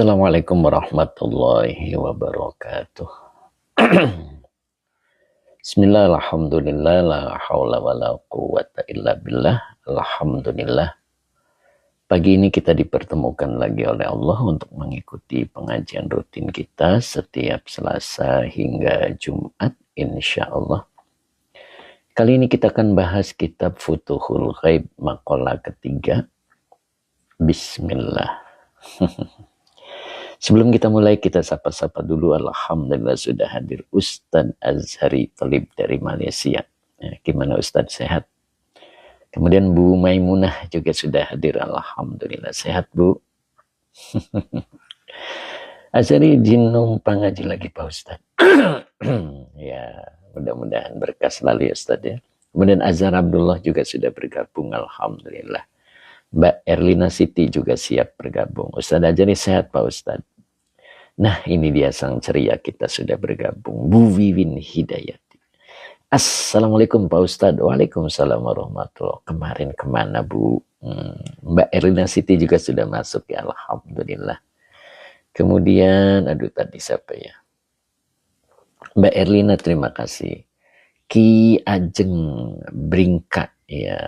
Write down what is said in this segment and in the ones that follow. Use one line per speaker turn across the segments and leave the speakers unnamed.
Assalamualaikum warahmatullahi wabarakatuh. Bismillah, alhamdulillah, la hawla wa la quwwata illa billah, alhamdulillah. Pagi ini kita dipertemukan lagi oleh Allah untuk mengikuti pengajian rutin kita setiap Selasa hingga Jumat, insya Allah. Kali ini kita akan bahas kitab Futuhul Ghaib, maqalah ketiga. Bismillah. Sebelum kita mulai, kita sapa-sapa dulu. Alhamdulillah sudah hadir Ustadz Azhari Talib dari Malaysia. Gimana Ustadz, sehat? Kemudian Bu Maimunah juga sudah hadir. Alhamdulillah sehat, Bu. Azhari izin numpang ngaji lagi Pak Ustadz. Ya, mudah-mudahan berkah selalu ya Ustadz ya. Kemudian Azhar Abdullah juga sudah bergabung. Alhamdulillah. Mbak Erlina Siti juga siap bergabung. Ustadz Azhari sehat Pak Ustadz. Nah, ini dia sang ceria, kita sudah bergabung. Bu Wiwin Hidayati. Assalamualaikum Pak Ustadz. Waalaikumsalam warahmatullahi wabarakatuh. Kemarin kemana Bu? Mbak Erlina Siti juga sudah masuk ya. Alhamdulillah. Kemudian, aduh tadi siapa ya? Mbak Erlina, terima kasih. Ki Ajeng Bringka ya.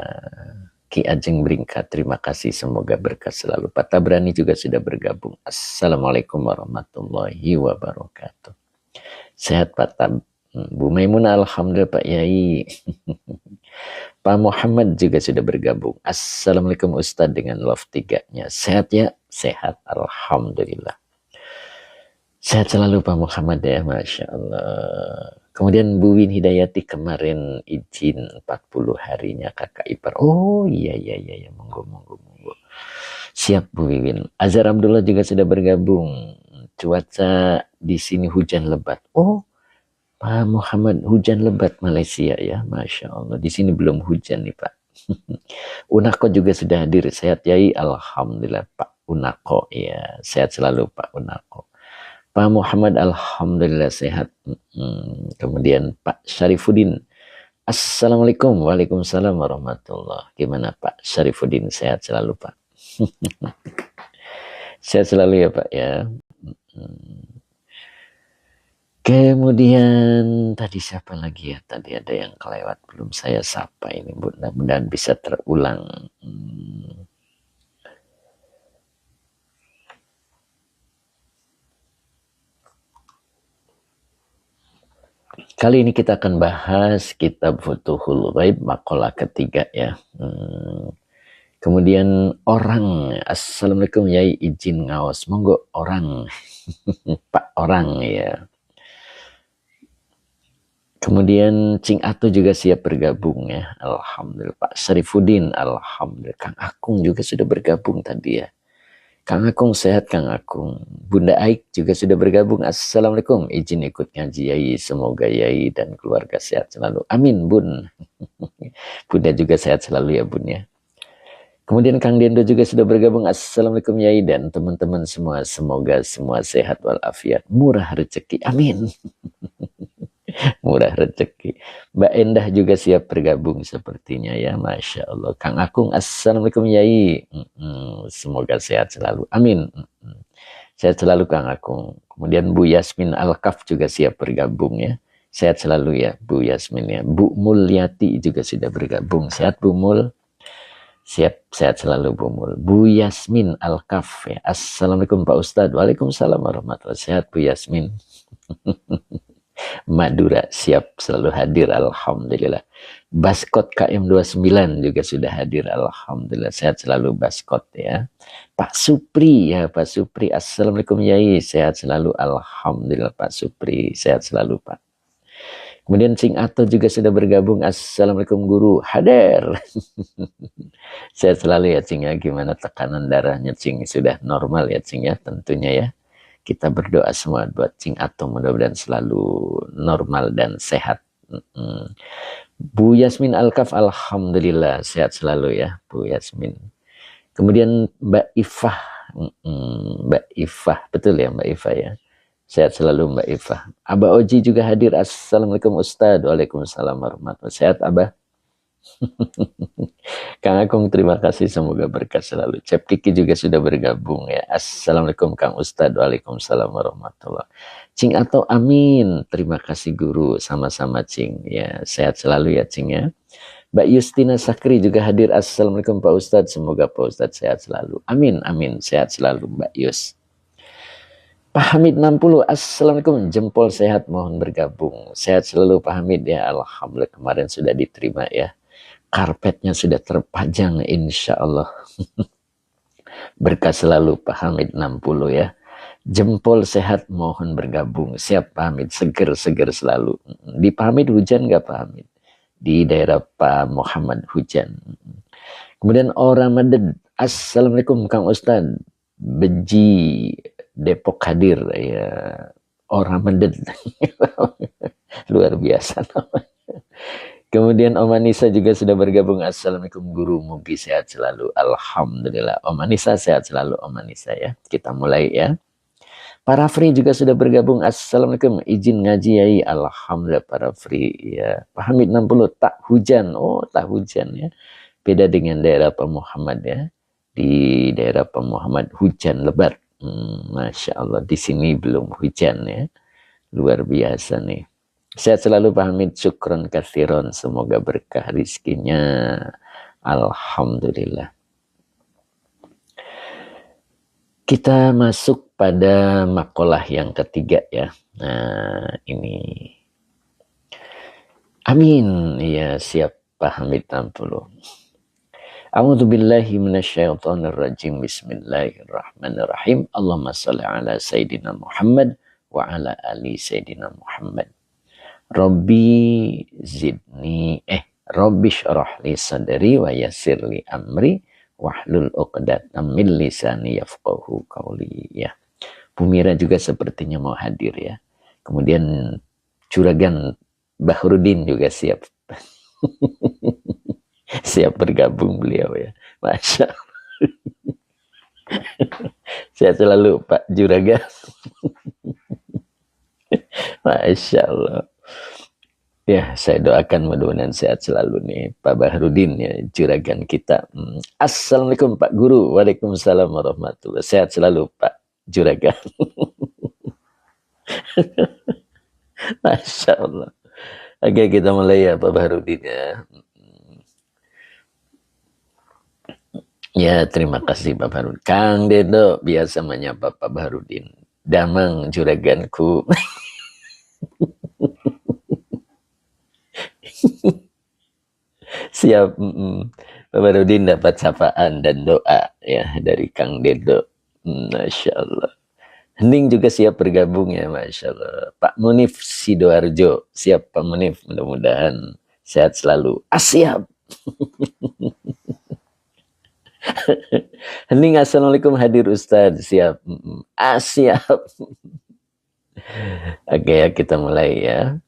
Ki Ajeng Bringka, terima kasih, semoga berkah selalu. Pak Tabrani juga sudah bergabung. Assalamualaikum warahmatullahi wabarakatuh. Sehat Pak Tab. Bu Maimunah, alhamdulillah Pak Yai. Pak Muhammad juga sudah bergabung. Assalamualaikum Ustadz dengan love 3-nya. Sehat ya? Sehat, alhamdulillah. Sehat selalu Pak Muhammad ya, Masya Allah. Kemudian Bu Win Hidayati kemarin izin 40 harinya kakak ipar. Oh iya, monggo. Siap Bu Wiwin. Azhar Abdullah juga sudah bergabung. Cuaca di sini hujan lebat. Oh Pak Muhammad, hujan lebat Malaysia ya, Masya Allah. Di sini belum hujan nih Pak. Unako juga sudah hadir. Sehat Yai, alhamdulillah Pak Unako ya. Sehat selalu Pak Unako. Pak Muhammad, alhamdulillah sehat. Kemudian Pak Syarifuddin, assalamualaikum. Waalaikumsalam warahmatullahi. Gimana Pak Syarifuddin, sehat selalu Pak? Sehat selalu ya Pak ya. Kemudian tadi siapa lagi ya? Tadi ada yang kelewat belum saya sapa ini. Mudah-mudahan bisa terulang. Kali ini kita akan bahas kitab Futuhul Ghaib, maqalah ketiga ya. Kemudian orang, assalamualaikum Yai, izin ngaos, monggo orang, Pak orang ya. Kemudian Cing Atu juga siap bergabung ya, alhamdulillah. Pak Syarifuddin, alhamdulillah. Kang Akung juga sudah bergabung tadi ya. Kang Akung sehat Kang Akung. Bunda Aik juga sudah bergabung. Assalamualaikum. Izin ikut ngaji Yai. Semoga Yai dan keluarga sehat selalu. Amin Bun. Bunda juga sehat selalu ya Bun ya. Kemudian Kang Dendo juga sudah bergabung. Assalamualaikum Yai dan teman-teman semua. Semoga semua sehat walafiat. Murah rezeki. Amin. Murah rezeki. Mbak Endah juga siap bergabung sepertinya ya, Masya Allah. Kang Akung, assalamualaikum Yai. Semoga sehat selalu. Amin. Sehat selalu Kang Akung. Kemudian Bu Yasmin Al-Kaf juga siap bergabung ya. Sehat selalu ya Bu Yasmin ya. Bu Mulyati juga sudah bergabung. Sehat Bu Mul. Sehat selalu Bu Mul. Bu Yasmin Al-Kaf ya. Assalamualaikum Pak Ustadz. Waalaikumsalam warahmatullahi wabarakatuh. Sehat Bu Yasmin. Madura siap selalu hadir, alhamdulillah. Baskot KM29 juga sudah hadir, alhamdulillah. Sehat selalu Baskot ya. Pak Supri ya, Pak Supri, assalamualaikum Yai, sehat selalu, alhamdulillah Pak Supri, sehat selalu Pak. Kemudian Cing Ato juga sudah bergabung. Assalamualaikum Guru, hadir. Sehat selalu ya Cing ya. Gimana tekanan darahnya Cing? Sudah normal ya Cing ya, tentunya ya. Kita berdoa semua buat Cing Ato, mudah-mudahan selalu normal dan sehat. Bu Yasmin Al-Kaf, alhamdulillah sehat selalu ya Bu Yasmin. Kemudian Mbak Ifah, Mbak Ifah, betul ya Mbak Ifah ya. Sehat selalu Mbak Ifah. Abah Oji juga hadir. Assalamualaikum Ustadz. Waalaikumsalam warahmatullahi wabarakatuh. Sehat Abah? Kang Agung terima kasih, semoga berkah selalu. Cep Kiki juga sudah bergabung ya. Assalamualaikum Kang Ustadz. Waalaikumsalam warahmatullah. Cing atau amin. Terima kasih guru, sama-sama Cing ya. Sehat selalu ya Cing ya. Mbak Justina Sakri juga hadir. Assalamualaikum Pak Ustadz. Semoga Pak Ustadz sehat selalu. Amin, amin. Sehat selalu Mbak Yus. Pak Hamid 60. Assalamualaikum. Jempol sehat, mohon bergabung. Sehat selalu Pak Hamid ya. Alhamdulillah kemarin sudah diterima ya. Karpetnya sudah terpajang insya Allah. Berkah selalu Pak Hamid 60 ya. Jempol sehat, mohon bergabung. Siap Pak Hamid. Seger-seger selalu. Di Pak Hamid hujan nggak Pak Hamid? Di daerah Pak Muhammad hujan. Kemudian orang Maded. Assalamualaikum Kang Ustadz. Beji Depok hadir ya. Orang Maded. Luar biasa namanya. Kemudian Om Anissa juga sudah bergabung. Assalamualaikum guru, mugi sehat selalu. Alhamdulillah. Om Anissa sehat selalu Om Anissa ya. Kita mulai ya. Pak Rafri juga sudah bergabung. Assalamualaikum. Izin ngaji yai. Alhamdulillah Pak Rafri ya. Pak Hamid 60 tak hujan. Oh tak hujan ya. Beda dengan daerah Pak Muhammad ya. Di daerah Pak Muhammad hujan lebat. Masya Allah. Di sini belum hujan ya. Luar biasa nih. Sehat selalu Pak Hamid, syukron kathiron, semoga berkah rizkinya. Alhamdulillah. Kita masuk pada makalah yang ketiga ya. Nah ini. Amin. Ya siap Pak Hamid 60. A'udzubillahi minasyaitonirrajim. Bismillahirrahmanirrahim. Allahumma shalli ala Sayyidina Muhammad wa ala ali Sayyidina Muhammad. Rabbi zidni Rabbi syarah li sadri wa yassir li amri wahlul 'uqdatam min lisani yafqahu qawli ya. Bu Mira juga sepertinya mau hadir ya. Kemudian Juragan Bahrudin juga siap. Siap bergabung beliau ya. Masya Allah. Sehat selalu Pak Juragan. Masya Allah. Ya, saya doakan mudah-mudahan sehat selalu nih Pak Bahrudin ya, juragan kita. Assalamualaikum Pak Guru. Waalaikumsalam warahmatullahi. Sehat selalu Pak Juragan. Masya Allah. Oke, kita mulai ya Pak Bahrudin ya. Ya, terima kasih Pak Bahrudin. Kang Dedo biasa menyapa Pak Bahrudin. Damang juraganku. Siap. Pak Bahrudin dapat sapaan dan doa ya dari Kang Dedo. Masya Allah. Hening juga siap bergabung ya, Masya Allah. Pak Munif Sidoarjo, siap Pak Munif, mudah-mudahan sehat selalu. Siap. Hening, assalamualaikum hadir Ustadz, siap. Siap. Oke ya, kita mulai ya.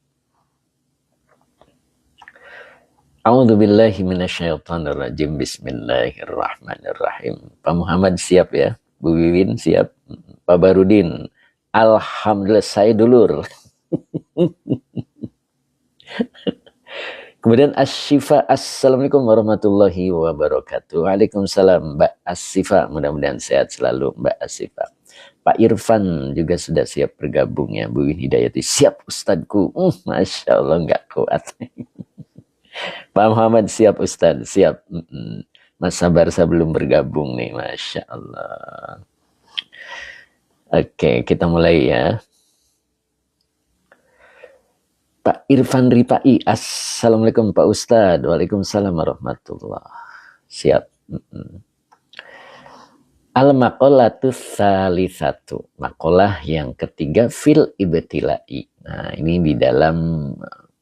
A'udzubillahi minasyaitonirrajim. Bismillahirrahmanirrahim. Pak Muhammad siap ya. Bu Wiwin siap. Pak Barudin. Alhamdulillah saya dulur. Kemudian Asyifa. Assalamualaikum warahmatullahi wabarakatuh. Waalaikumsalam Mbak Asyifa. Mudah-mudahan sehat selalu Mbak Asyifa. Pak Irfan juga sudah siap bergabung ya. Bu Win Hidayati. Siap Ustadku. Masya Allah nggak kuat. Pak Muhammad siap Ustadz, siap. Mas Sabar saya belum bergabung nih, Masya Allah. Oke, kita mulai ya. Pak Irfan Ripai, Assalamualaikum Pak Ustadz. Waalaikumsalam warahmatullahi. Siap. Al-maqolatu tsalitsatu. Maqolah yang ketiga fil ibtilai. Nah, ini di dalam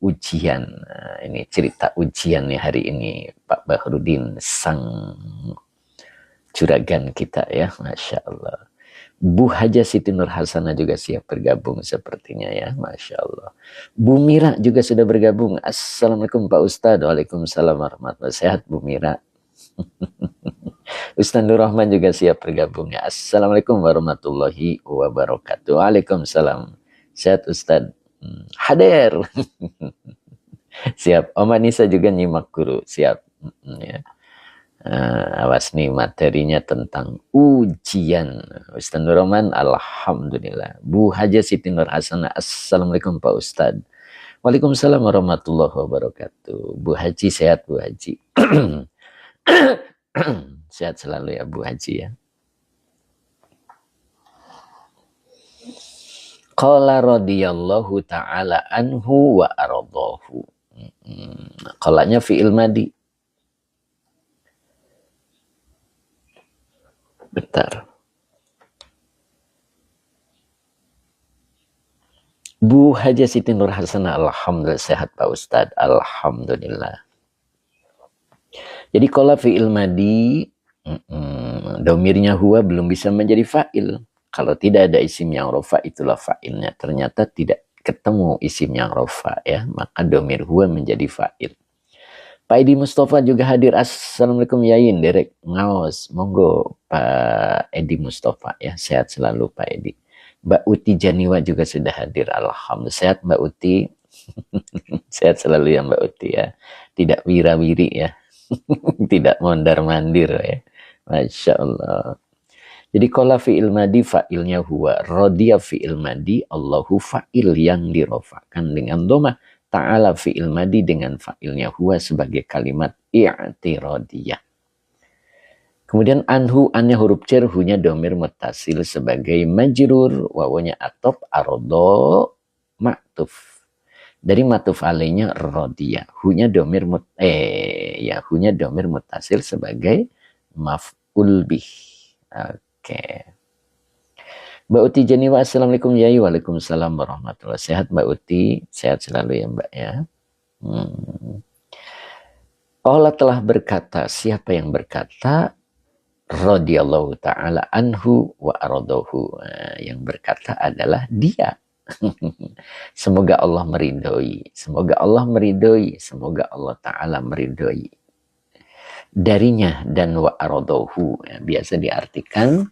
ujian. Nah, ini cerita ujian nih hari ini Pak Bahrudin, sang juragan kita ya, Masya Allah. Bu Haja Siti Nur Hasanah juga siap bergabung sepertinya ya, Masya Allah. Bu Mira juga sudah bergabung. Assalamualaikum Pak Ustadz. Waalaikumsalam warahmatullahi. Sehat Bu Mira. Ustadz Nur Rahman juga siap bergabung ya. Assalamualaikum warahmatullahi wabarakatuh. Waalaikumsalam. Sehat Ustadz. Hadir. Siap. Om Anissa juga nyimak guru. Siap. Ya. Awas nih materinya tentang ujian. Ustaz Nur Roman, alhamdulillah. Bu Haja Siti Nur Hasanah, assalamualaikum Pak Ustad. Waalaikumsalam warahmatullahi wabarakatuh. Bu Haji sehat Bu Haji. Sehat selalu ya Bu Haji ya. Qala radhiyallahu ta'ala anhu wa aradahu. Qalanya fi'il madi. Bentar. Bu Haja Siti Nur Hasanah, alhamdulillah sehat Pak Ustadz, alhamdulillah. Jadi qala fi'il madi, domirnya huwa belum bisa menjadi fa'il. Kalau tidak ada isim yang rofa, itulah fa'ilnya. Ternyata tidak ketemu isim yang rofa ya, maka domir huwa menjadi fa'il. Pak Edi Mustafa juga hadir. Assalamualaikum Yayin, Derek ngaos. Monggo Pak Edi Mustafa ya, sehat selalu Pak Edi. Mbak Uti Janiwa juga sudah hadir. Alhamdulillah sehat Mbak Uti. Sehat selalu ya Mbak Uti ya. Tidak wira-wiri ya. Tidak mondar-mandir ya. Masya Allah. Jadi qala fi'il madi fa'ilnya huwa. Radiya fi'il madi Allahu fa'il yang dirofakan dengan dhamma. Ta'ala fi'il madi dengan fa'ilnya huwa sebagai kalimat i'tiradiyah. Kemudian anhu, annya huruf cer, hunya domir mutasil sebagai majrur, wawanya atop, arodo, ma'tuf. Dari ma'tuf alainya rodiya. Hunya domir hunya domir mutasil sebagai maf'ul bih. Oke. Mbak Uti Janiwa, assalamualaikum Yai. Waalaikumsalam warahmatullahi. Sehat Mbak Uti, sehat selalu ya Mbak ya. Allah telah berkata, siapa yang berkata? Radhiyallahu ta'ala anhu wa aradahu. Yang berkata adalah dia. Semoga Allah meridhoi. Semoga Allah meridhoi. Semoga Allah ta'ala meridhoi. Darinya dan wa aradahu. Biasa diartikan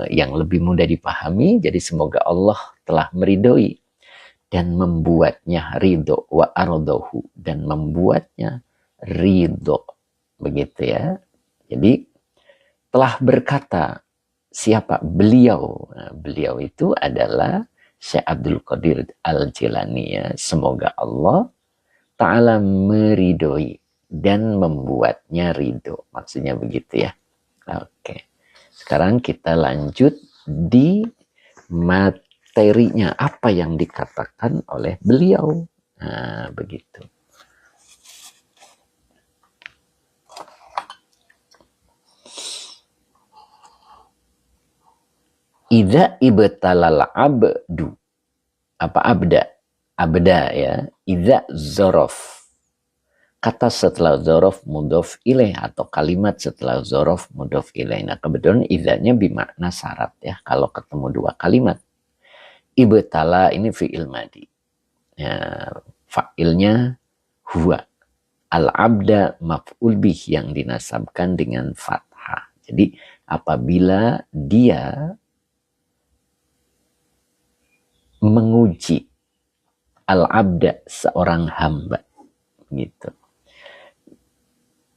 yang lebih mudah dipahami. Jadi semoga Allah telah meridhoi dan membuatnya ridho, wa aradahu, dan membuatnya ridho. Begitu ya. Jadi telah berkata siapa? Beliau. Nah, beliau itu adalah Syekh Abdul Qadir Al-Jilani ya. Semoga Allah Ta'ala meridhoi dan membuatnya ridho. Maksudnya begitu ya. Oke. Sekarang kita lanjut di materinya. Apa yang dikatakan oleh beliau. Nah, begitu. Idza ibtalal abdu. Apa abda? Abda ya. Idza zorof. Kata setelah zorof mudhof ilaih atau kalimat setelah zorof mudhof ilaih. Nah kebetulan idzanya bermakna syarat ya. Kalau ketemu dua kalimat. Ibtala ini fi'il madi. Ya, fa'ilnya huwa. Al-abda maf'ul bih yang dinasabkan dengan fathah. Jadi apabila dia menguji al-abda seorang hamba gitu.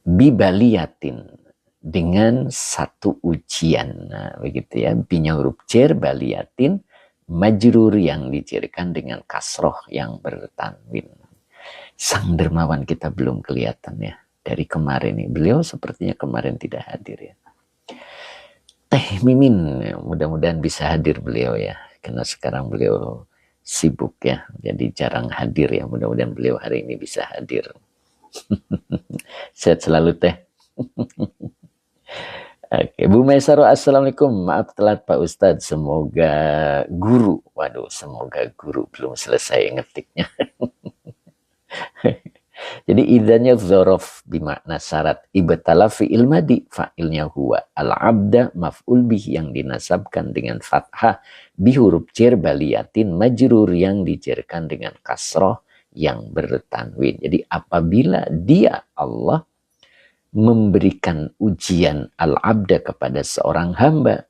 Bibaliyatin dengan satu ujian. Nah, begitu ya. Binya huruf cer baliyatin majrur yang dicerkan dengan kasroh yang bertanwin. Sang dermawan kita belum kelihatan ya. Dari kemarin nih. Beliau sepertinya kemarin tidak hadir ya. Teh Mimin, mudah-mudahan bisa hadir beliau ya. Karena sekarang beliau sibuk ya. Jadi jarang hadir ya. Mudah-mudahan beliau hari ini bisa hadir. Sehat selalu Teh. Oke, Bu Maisaro, assalamualaikum. Maaf telat Pak Ustadz. Semoga guru. Waduh, semoga guru belum selesai ngetiknya. Jadi idzanya dzorof bimakna syarat. Ibtala fi'il madi, fa'ilnya huwa. Al-abda maf'ul bih yang dinasabkan dengan fathah. Bihuruf cer baliyatin majrur yang dicerkan dengan kasroh yang bertanwin. Jadi apabila dia Allah memberikan ujian al-abda kepada seorang hamba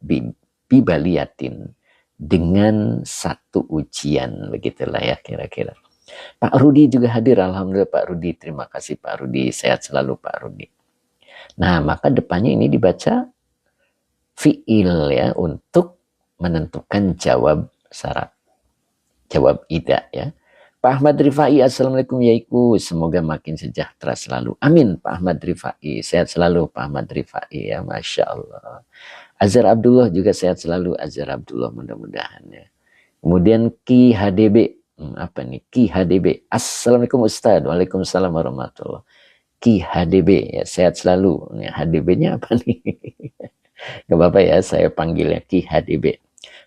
bibaliyatin dengan satu ujian, begitulah ya kira-kira. Pak Rudi juga hadir, alhamdulillah Pak Rudi, terima kasih Pak Rudi, sehat selalu Pak Rudi. Nah, maka depannya ini dibaca fi'il ya, untuk menentukan jawab syarat, jawab ida ya. Pak Ahmad Rifai, assalamualaikum yaiku, semoga makin sejahtera selalu. Amin Pak Ahmad Rifai, sehat selalu Pak Ahmad Rifai ya, masya Allah. Azhar Abdullah juga sehat selalu, Azhar Abdullah mudah-mudahan ya. Kemudian Ki HDB, apa nih Ki HDB, assalamualaikum Ustaz, waalaikumsalam warahmatullah. Ki HDB ya, sehat selalu. HDB-nya apa nih? Gak apa-apa ya, saya panggilnya Ki HDB.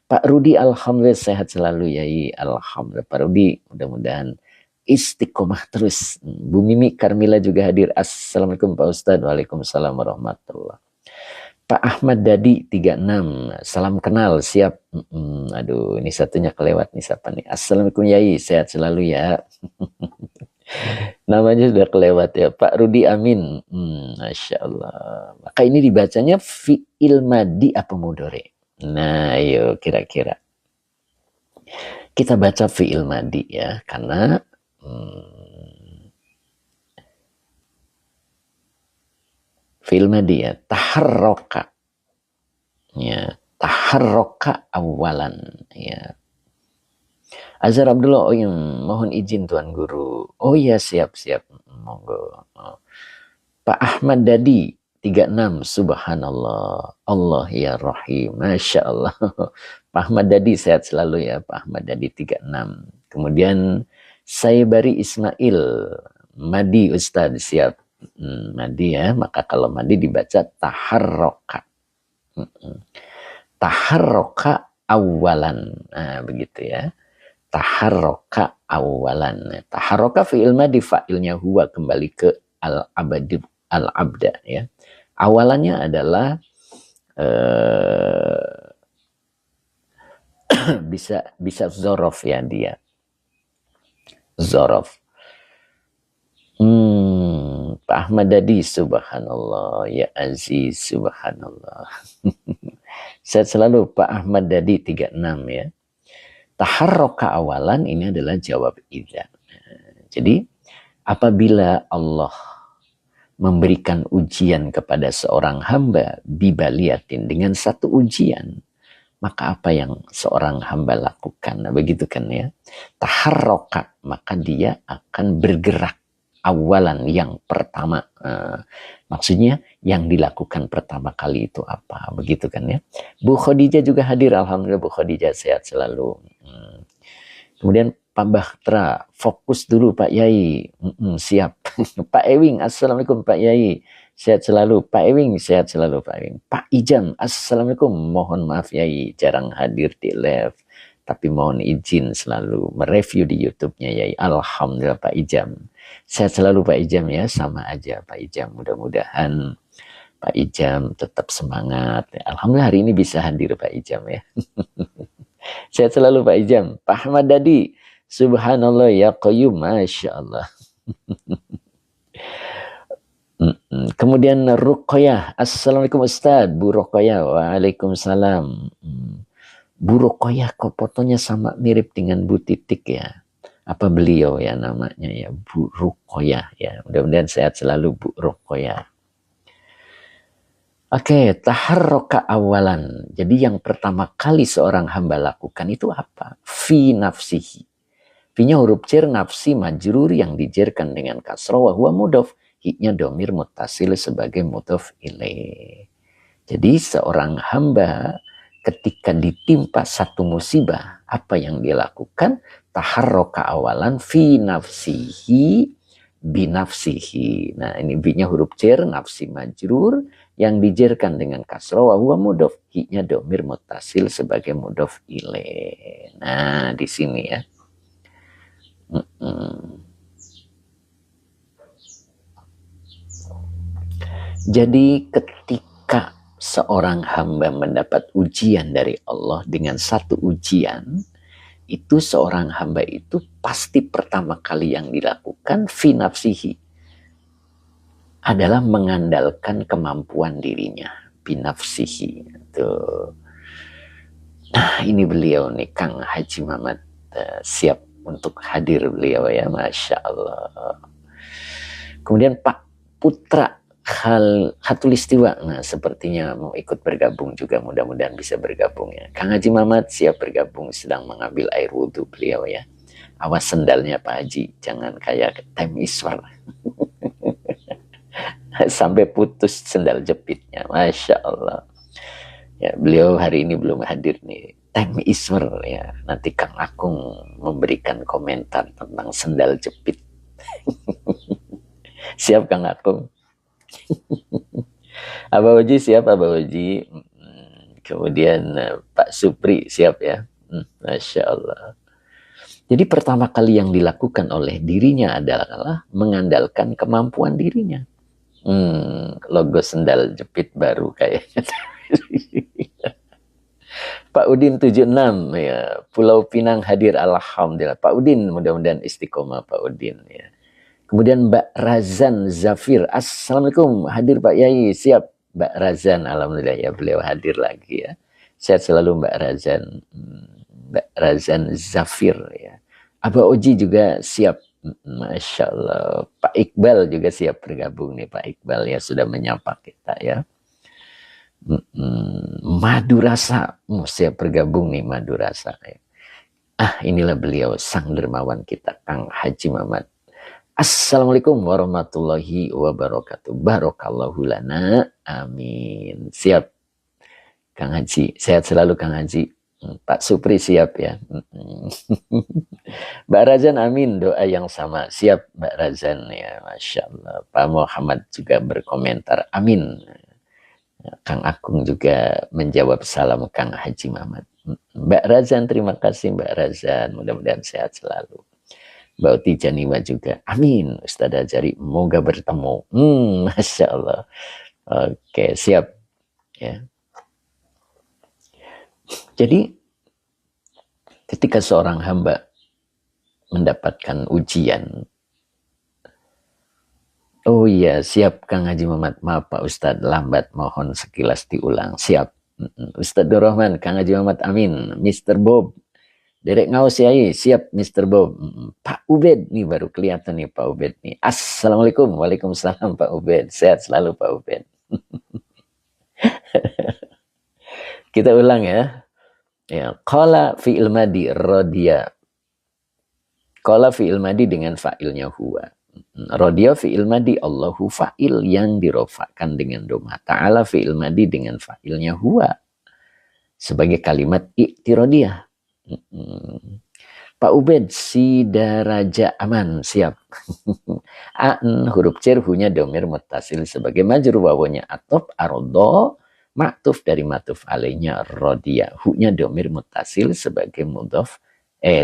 Pak Rudi, alhamdulillah sehat selalu ya. Alhamdulillah Pak Rudi, mudah-mudahan istiqomah terus. Bu Mimi Karmila juga hadir. Assalamualaikum Pak Ustadz. Waalaikumsalam warahmatullah. Pak Ahmad Dadi 36, salam kenal, siap. Aduh, ini satunya kelewat nih, siapa nih? Assalamualaikum Yai, sehat selalu ya. Namanya sudah kelewat ya, Pak Rudi Amin. Masya Allah. Maka ini dibacanya fi'il madi apa mudore? Nah, ayo kira-kira. Kita baca fi'il madi ya, karena fi'il madi ya, taharroka. Ya, taharroka awalan ya. Azhar Abdullah, oh mohon izin Tuan Guru. Oh iya, siap-siap. Monggo. Pak Ahmad Dadi 36, subhanallah, Allah ya rahim, masya Allah. Pak Ahmad Dadi sehat selalu ya, Pak Ahmad Dadi 36. Kemudian saya Bari Ismail, Madi Ustadz, siap. Madi ya, maka kalau Madi dibaca taharroka. Taharroka awalan, nah begitu ya. Taharroka awalan. Taharroka fi'il madi, fa'ilnya huwa, kembali ke al-abda ya. Awalannya adalah bisa zorof ya dia. Zorof. Pak Ahmad Dadi, subhanallah ya Aziz, subhanallah. Sehat selalu Pak Ahmad Dadi 36 ya. Taharroka awalan ini adalah jawab idza. Jadi apabila Allah memberikan ujian kepada seorang hamba bibaliatin, dengan satu ujian, maka apa yang seorang hamba lakukan? Nah, begitu kan ya. Taharroka, maka dia akan bergerak awalan, yang pertama. Maksudnya yang dilakukan pertama kali itu apa? Begitu kan ya. Bu Khadijah juga hadir, alhamdulillah Bu Khadijah sehat selalu. Kemudian Pak Bahtera, fokus dulu Pak Yai. Siap. Pak Ewing, assalamualaikum Pak Yai, sehat selalu. Pak Ewing, sehat selalu Pak Ewing. Pak Ijam, assalamualaikum. Mohon maaf Yai, jarang hadir di live, tapi mohon izin selalu mereview di YouTube-nya Yai. Alhamdulillah Pak Ijam, sehat selalu Pak Ijam ya. Sama aja Pak Ijam, mudah-mudahan Pak Ijam tetap semangat. Alhamdulillah hari ini bisa hadir Pak Ijam ya. Sehat selalu Pak Ijam. Pak Ahmad Dadi, subhanallah ya qayyum, masya Allah. Kemudian Ruqayyah, assalamualaikum Ustaz. Bu Ruqayyah, waalaikumsalam. Bu Ruqayyah kok fotonya sama mirip dengan Bu Titik ya. Apa beliau ya namanya ya, Bu Ruqayyah ya. Mudah-mudahan sehat selalu Bu Ruqayyah. Oke, taharroka awalan. Jadi yang pertama kali seorang hamba lakukan itu apa? Fi nafsihi. Fi-nya huruf jar, nafsi majrur yang dijerkan dengan kasroh, wa huwa mudhof. Hi-nya domir mutasil sebagai mudhof ilaih. Jadi seorang hamba ketika ditimpa satu musibah, apa yang dia lakukan? Taharroka awalan fi nafsihi binafsihi. Nah ini bi-nya huruf jar, nafsi majrur yang dijerkan dengan kasroh, wa huwa mudhof. Hi-nya domir mutasil sebagai mudhof ilaih. Nah di sini ya. Jadi ketika seorang hamba mendapat ujian dari Allah, dengan satu ujian itu seorang hamba itu pasti pertama kali yang dilakukan fi nafsihi adalah mengandalkan kemampuan dirinya, binafsihi. Tuh. Nah ini beliau nih Kang Haji Muhammad, siap untuk hadir beliau ya, Masya Allah. Kemudian Pak Putra Khatulistiwa, nah sepertinya mau ikut bergabung juga, mudah-mudahan bisa bergabung ya. Kang Haji Mamat siap bergabung, sedang mengambil air wudhu beliau ya. Awas sendalnya Pak Haji, jangan kayak time iswar sampai putus sendal jepitnya, Masya Allah. Ya, beliau hari ini belum hadir nih. Time iswar ya, nanti Kang Akung memberikan komentar tentang sendal jepit. Siap Kang Akung? Abah Oji siap, Abah Oji. Kemudian Pak Supri siap ya. Masya Allah. Jadi pertama kali yang dilakukan oleh dirinya adalah mengandalkan kemampuan dirinya. Logo sendal jepit baru kayaknya. Pak Udin 76 ya. Pulau Pinang hadir, alhamdulillah. Pak Udin mudah-mudahan istiqomah Pak Udin ya. Kemudian Mbak Razan Zafir, assalamualaikum, hadir Pak Yai, siap Mbak Razan, alhamdulillah ya beliau hadir lagi ya. Sehat selalu Mbak Razan, Mbak Razan Zafir ya. Abah Oji juga siap, Masya Allah. Pak Iqbal juga siap bergabung nih, Pak Iqbal ya sudah menyapa kita ya. Madurasa, siap bergabung nih Madurasa ya. Inilah beliau sang dermawan kita, Kang Haji Mamat. Assalamualaikum warahmatullahi wabarakatuh. Barakallahu lana. Amin. Siap. Kang Haji. Sehat selalu Kang Haji. Pak Supri siap ya. Mbak Razan amin. Doa yang sama. Siap Mbak Razan ya. Masya Allah. Pak Muhammad juga berkomentar. Amin. Kang Akung juga menjawab salam Kang Haji Mamat. Mbak Razan terima kasih Mbak Razan. Mudah-mudahan sehat selalu. Mbak Uti Janiwa juga. Amin. Ustaz Ajari, moga bertemu. Masya Allah. Oke, siap. Ya. Jadi, ketika seorang hamba mendapatkan ujian, oh iya, siap Kang Haji Muhammad. Maaf Pak Ustadz, lambat, mohon sekilas diulang. Siap. Ustadz Durrahman, Kang Haji Muhammad, amin. Mr. Bob, Derek Ngaus Yai, siap Mr. Bob. Pak Ubed, nih baru kelihatan nih Pak Ubed nih. Assalamualaikum, waalaikumsalam Pak Ubed. Sehat selalu Pak Ubed. Kita ulang ya. Ya, qala fi'il madi rodiya. Qala fi'il madi dengan fa'ilnya huwa. Rodiya fi'il madi, Allahu fa'il yang dirofakan dengan doma. Ta'ala fi'il madi dengan fa'ilnya huwa. Sebagai kalimat i'tirodiyah. Pak Ubed, si daraja aman, siap. An huruf cer hunya domir mutasil sebagai majrur, wawonya atop, arodo maktuf dari matuf alainya rodia, hunya domir mutasil sebagai mudhof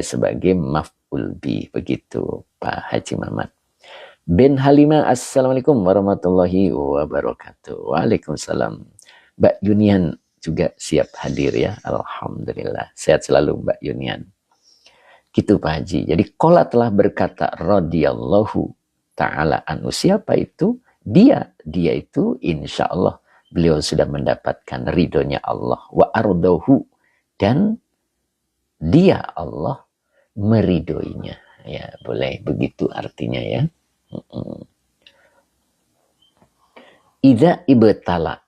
sebagai maf'ul bi. Begitu Pak Haji Mamat. Ben Halima, assalamualaikum warahmatullahi wabarakatuh. Waalaikumsalam. Mbak Yunian juga siap hadir ya, alhamdulillah. Sehat selalu Mbak Yunian. Gitu Pak Haji. Jadi qala telah berkata radhiyallahu ta'ala anhu. Siapa itu? Dia itu insya Allah beliau sudah mendapatkan ridhonya Allah. Wa ardahu, dan dia Allah meridhoinya. Ya, boleh begitu artinya ya. Idza ibtala,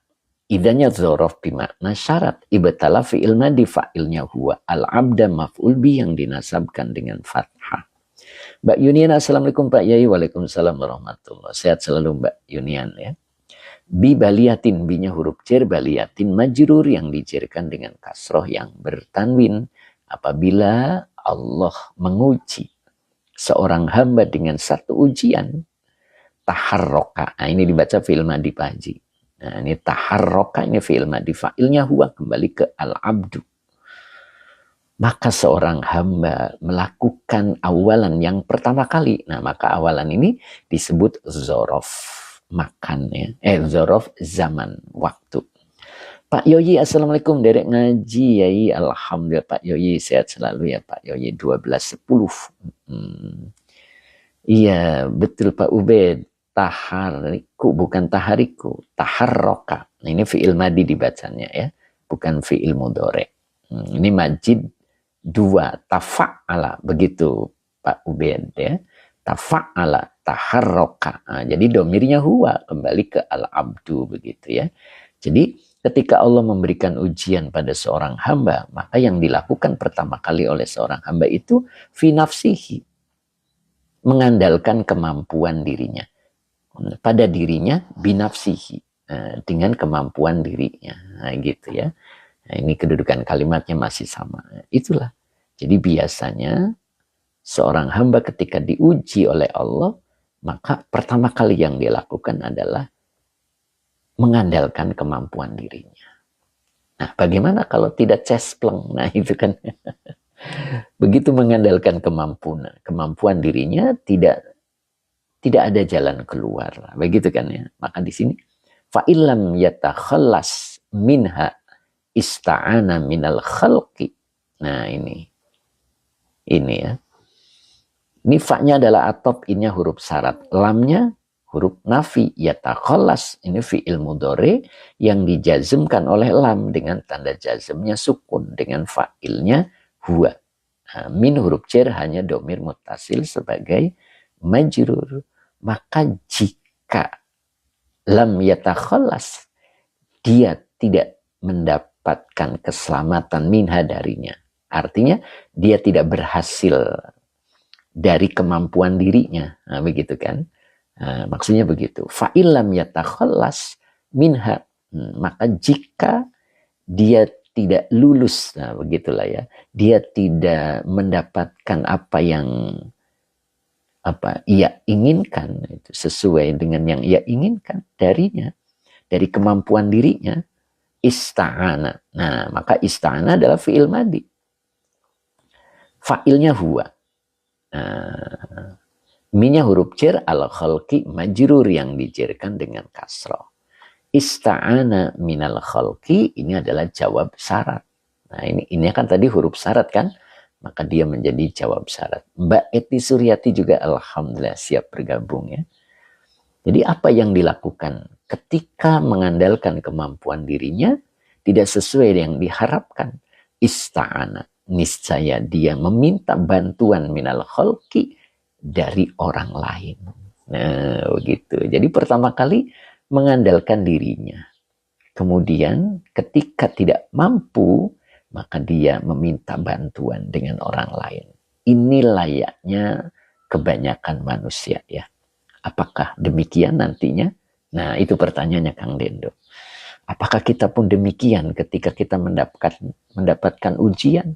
idanya dzaraf bimakna syarat. Ibtala fi'il madi, fa'ilnya huwa. Al-abda maf'ul bi yang dinasabkan dengan fathah. Mbak Yunian, assalamualaikum Pak Yai. Waalaikumsalam warahmatullahi. Sehat selalu Mbak Yunian ya. Bi baliyatin, binya huruf cer, baliyatin majrur yang dijerkan dengan kasroh yang bertanwin. Apabila Allah menguji seorang hamba dengan satu ujian, taharroka. Nah, ini dibaca fi'il madi Pak Haji. Nah, ini taharroka, ini fi'il madi, fa'ilnya huwa, kembali ke al-abdu. Maka seorang hamba melakukan awalan yang pertama kali. Nah, maka awalan ini disebut zorof makan ya. Zorof zaman, waktu. Pak Yoyi, assalamualaikum. Derek ngaji Yai, alhamdulillah Pak Yoyi sehat selalu ya Pak Yoyi. 12.10. Iya betul Pak Ubed. Tahariku bukan tahariku, taharroka. Nah, ini fi'il madi dibacanya ya, bukan fi'il mudhari. Ini majid 2 tafa'ala, begitu Pak Ubed ya. Tafa'ala, taharroka. Nah, jadi domirnya huwa, kembali ke al-abdu begitu ya. Jadi ketika Allah memberikan ujian pada seorang hamba, maka yang dilakukan pertama kali oleh seorang hamba itu fi nafsihi, mengandalkan kemampuan dirinya. Pada dirinya binafsihi, dengan kemampuan dirinya. Nah, gitu ya. Nah, ini kedudukan kalimatnya masih sama. Itulah. Jadi biasanya seorang hamba ketika diuji oleh Allah, maka pertama kali yang dia lakukan adalah mengandalkan kemampuan dirinya. Nah, bagaimana kalau tidak cespleng? Nah, itu kan begitu mengandalkan kemampuan dirinya, tidak ada jalan keluar. Begitu kan ya. Maka di sini fa'ilam yatakhallas minha ista'ana minal khalqi. Nah, ini ya. Ini fa-nya adalah atop, ini huruf syarat. Lamnya huruf nafi, yatakhallas. Ini fi'il mudhari yang dijazmkan oleh lam dengan tanda jazmnya sukun, dengan fa'ilnya huwa. Nah, min huruf jar hanya domir muttasil sebagai majrur. Maka jika lam yatakhallas, dia tidak mendapatkan keselamatan minha darinya. Artinya dia tidak berhasil dari kemampuan dirinya. Nah, begitu kan? Nah, maksudnya begitu. Fa'ilam yatakhallas minha. Maka jika dia tidak lulus, nah begitulah ya. Dia tidak mendapatkan apa yang ia inginkan, itu sesuai dengan yang ia inginkan darinya, dari kemampuan dirinya, ista'ana. Nah, maka ista'ana adalah fi'il madi. Fa'ilnya huwa. Nah, minnya huruf jar, al-khalqi majrur yang dijarkan dengan kasroh. Ista'ana minal khalqi, ini adalah jawab syarat. Nah, ini kan tadi huruf syarat kan, maka dia menjadi jawab syarat. Mbak Eti Suryati juga alhamdulillah siap bergabung ya. Jadi apa yang dilakukan ketika mengandalkan kemampuan dirinya tidak sesuai yang diharapkan? Ista'ana, niscaya dia meminta bantuan minal khalqi, dari orang lain. Nah, begitu. Jadi pertama kali mengandalkan dirinya. Kemudian ketika tidak mampu, maka dia meminta bantuan dengan orang lain. Ini layaknya kebanyakan manusia ya. Apakah demikian nantinya? Nah, itu pertanyaannya Kang Dendo. Apakah kita pun demikian ketika kita mendapatkan ujian?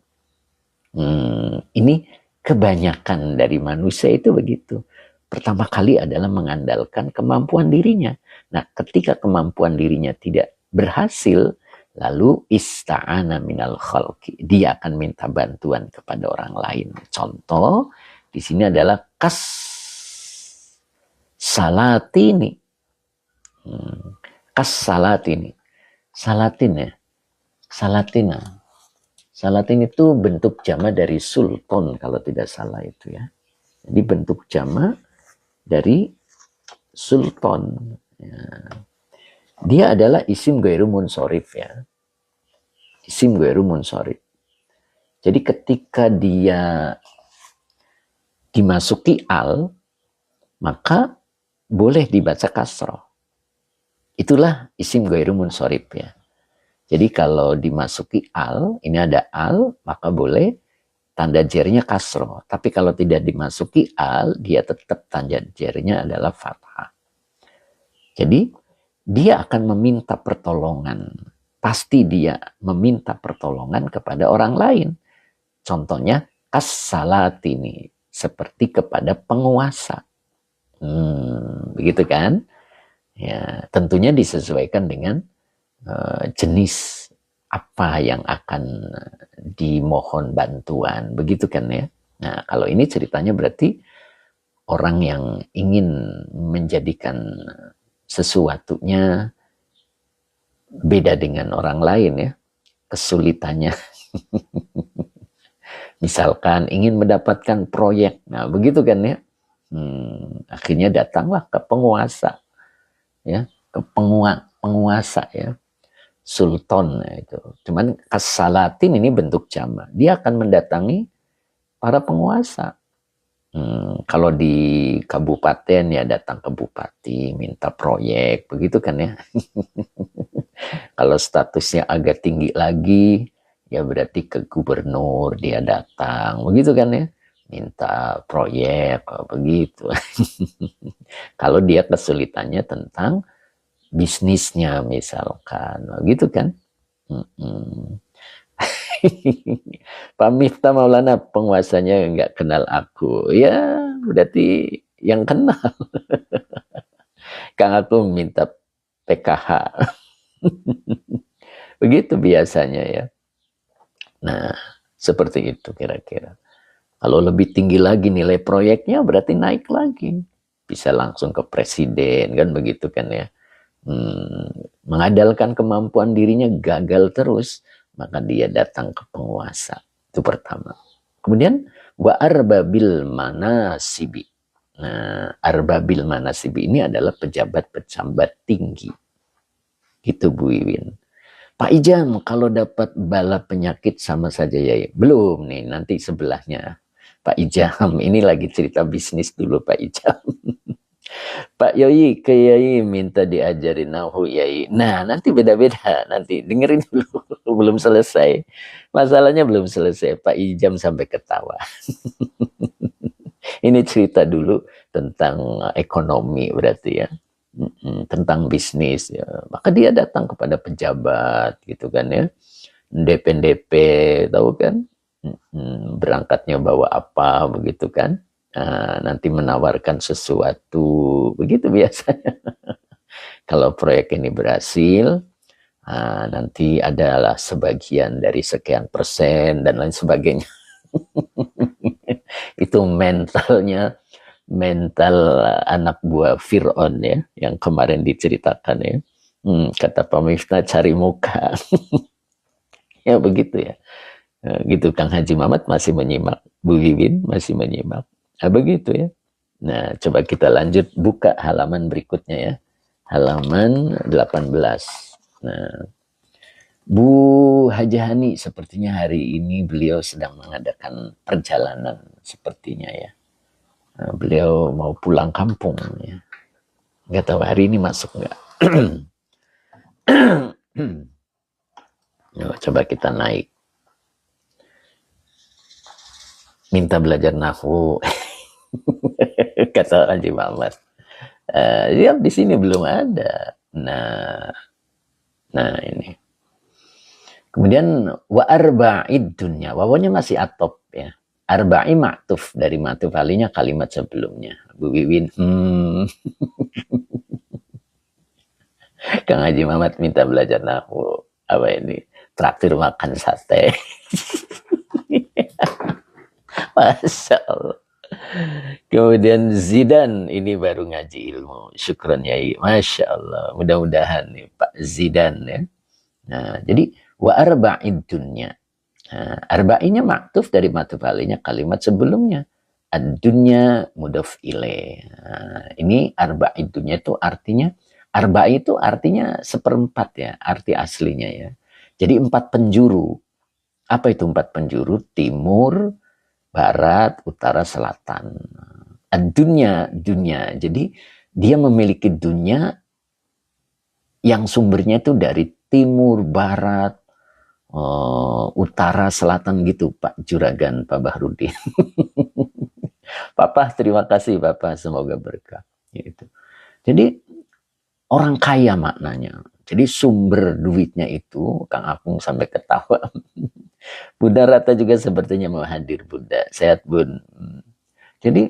Ini kebanyakan dari manusia itu begitu. Pertama kali adalah mengandalkan kemampuan dirinya. Nah, ketika kemampuan dirinya tidak berhasil, lalu ista'ana minal khalqi. Dia akan minta bantuan kepada orang lain. Contoh di sini adalah kas salatini. Kas salatini. Salatin ya. Salatina. Salatin itu bentuk jama dari sultan kalau tidak salah itu ya. Jadi bentuk jama dari sultan. Ya. Dia adalah isim ghairu munsorif ya. Isim ghairu munsorif. Jadi ketika dia dimasuki al, maka boleh dibaca kasroh. Itulah isim ghairu munsorif ya. Jadi kalau dimasuki al, ini ada al, maka boleh tanda jarnya kasroh. Tapi kalau tidak dimasuki al, dia tetap tanda jarnya adalah fathah. Jadi dia akan meminta pertolongan. Pasti dia meminta pertolongan kepada orang lain. Contohnya kas-salatini, seperti kepada penguasa. Begitu kan? Ya, tentunya disesuaikan dengan jenis apa yang akan dimohon bantuan, begitu kan ya. Nah, kalau ini ceritanya berarti orang yang ingin menjadikan sesuatunya beda dengan orang lain ya, kesulitannya. Misalkan ingin mendapatkan proyek, nah begitu kan ya. Akhirnya datanglah ke penguasa, ya, ke penguasa ya. Sultan itu. Cuman kasalatin ini bentuk jama. Dia akan mendatangi para penguasa. Kalau di kabupaten ya datang ke bupati, minta proyek, begitu kan ya. Kalau statusnya agak tinggi lagi, ya berarti ke gubernur dia datang, begitu kan ya. Minta proyek, begitu. Kalau dia kesulitannya tentang bisnisnya misalkan, gitu kan. Pak Miftah Maulana penguasanya nggak kenal aku, ya berarti yang kenal. Kang aku minta PKH, begitu biasanya ya. Nah, seperti itu kira-kira. Kalau lebih tinggi lagi nilai proyeknya berarti naik lagi. Bisa langsung ke presiden, kan begitu kan ya. Mengandalkan kemampuan dirinya gagal terus, maka dia datang ke penguasa. Itu pertama. Kemudian, wa arbabil manasibi. Nah, arbabil manasibi ini adalah pejabat-pejabat tinggi. Gitu Bu Iwin. Pak Ijam, kalau dapat bala penyakit sama saja ya? Belum nih, nanti sebelahnya. Pak Ijam, ini lagi cerita bisnis dulu Pak Ijam. Pak Yoi ke Yai minta diajarin nahu Yai. Nah, nanti beda-beda. Nanti dengerin dulu. Belum selesai. Masalahnya belum selesai. Pak Ijam sampai ketawa. Ini cerita dulu tentang ekonomi berarti ya. Tentang bisnis ya. Maka dia datang kepada pejabat gitu kan ya. DP tahu kan? Berangkatnya bawa apa begitu kan? Nanti menawarkan sesuatu begitu biasanya. Kalau proyek ini berhasil, nanti adalah sebagian dari sekian persen dan lain sebagainya. Itu mental anak buah Fir'aun ya, yang kemarin diceritakan ya. Kata Pak Miftah cari muka. Ya begitu ya. Gitu Kang Haji Mamat masih menyimak, Bu Wiwin masih menyimak. Begitu ya. Nah, coba kita lanjut buka halaman berikutnya ya. Halaman 18. Nah, Bu Haji Hani sepertinya hari ini beliau sedang mengadakan perjalanan sepertinya ya. Nah, beliau mau pulang kampung ya. Nggak tahu hari ini masuk nggak. Coba kita naik. Minta belajar nahwu. Kata Haji Muhammad. Ya di sini belum ada. Nah ini. Kemudian wa arba'id dunya. Wawanya masih atop ya. Arba'i ma'tuf dari ma'tuf alinya kalimat sebelumnya. Bu Wiwin. Kang Haji Muhammad minta belajar nahwu. Apa ini? Traktir makan sate. Masya Allah. Kemudian Zidan, ini baru ngaji ilmu. Syukran Yai. Masya Allah. Mudah-mudahan nih Pak Zidan ya. Nah, jadi wa arba'id dunya. Nah, arba'innya maktuf dari matuf alinya kalimat sebelumnya. Ad-dunya mudhaf ilaih. Nah, ini arba'id dunya itu artinya, arba'i itu artinya seperempat ya, arti aslinya ya. Jadi 4 penjuru. Apa itu 4 penjuru? Timur, barat, utara, selatan. Dunia. Jadi dia memiliki dunia yang sumbernya itu dari timur, barat, utara, selatan gitu Pak Juragan, Pak Bahrudin. Papa terima kasih Bapak, semoga berkah. Gitu. Jadi orang kaya maknanya. Jadi sumber duitnya itu, Kang Apung sampai ketawa. Bunda Rata juga sepertinya mau hadir Bunda. Sehat Bun. Jadi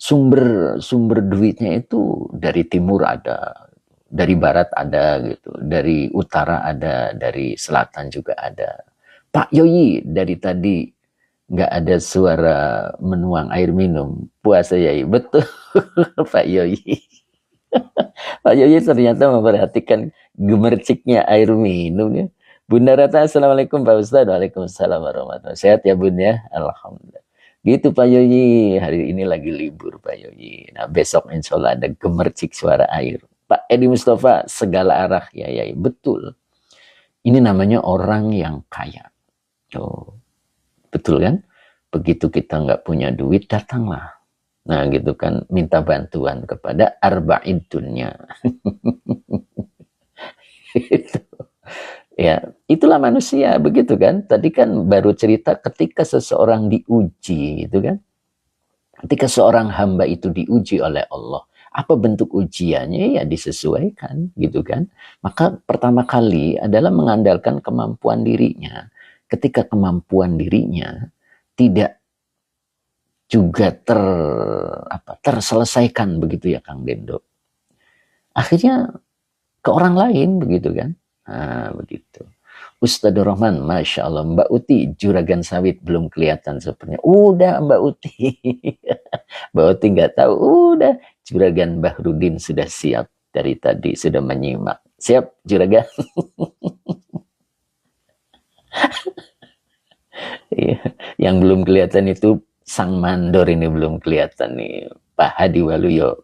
sumber duitnya itu dari timur ada, dari barat ada gitu, dari utara ada, dari selatan juga ada. Pak Yoyi dari tadi nggak ada suara menuang air minum. Puasa Yai. Betul Pak Yoyi. Pak Yoyi ternyata memperhatikan gemerciknya air minum ya. Bunda Rata, Assalamualaikum Pak Ustadz. Waalaikumsalam warahmatullahi wabarakatuh. Sehat ya Bun ya? Alhamdulillah. Gitu Pak Yoyi. Hari ini lagi libur Pak Yoyi. Nah besok insya Allah ada gemercik suara air. Pak Edi Mustafa, segala arah ya Yai. Betul. Ini namanya orang yang kaya. Oh, betul kan? Begitu kita nggak punya duit, datanglah. Nah gitu kan, minta bantuan kepada arba'id dunya. Itu. Ya, itulah manusia, begitu kan. Tadi kan baru cerita ketika seseorang diuji, gitu kan. Ketika seorang hamba itu diuji oleh Allah, apa bentuk ujiannya? Ya disesuaikan, gitu kan. Maka pertama kali adalah mengandalkan kemampuan dirinya. Ketika kemampuan dirinya tidak juga terselesaikan, begitu ya Kang Dendo. Akhirnya ke orang lain, begitu kan. Nah, begitu. Ustadz Rahman, Masya Allah. Mbak Uti, juragan sawit belum kelihatan sepertinya. Udah Mbak Uti. Mbak Uti nggak tahu. Udah. Juragan Bahrudin sudah siap dari tadi. Sudah menyimak. Siap, juragan. Yang belum kelihatan itu sang mandor ini belum kelihatan nih. Pak Hadi Waluyo.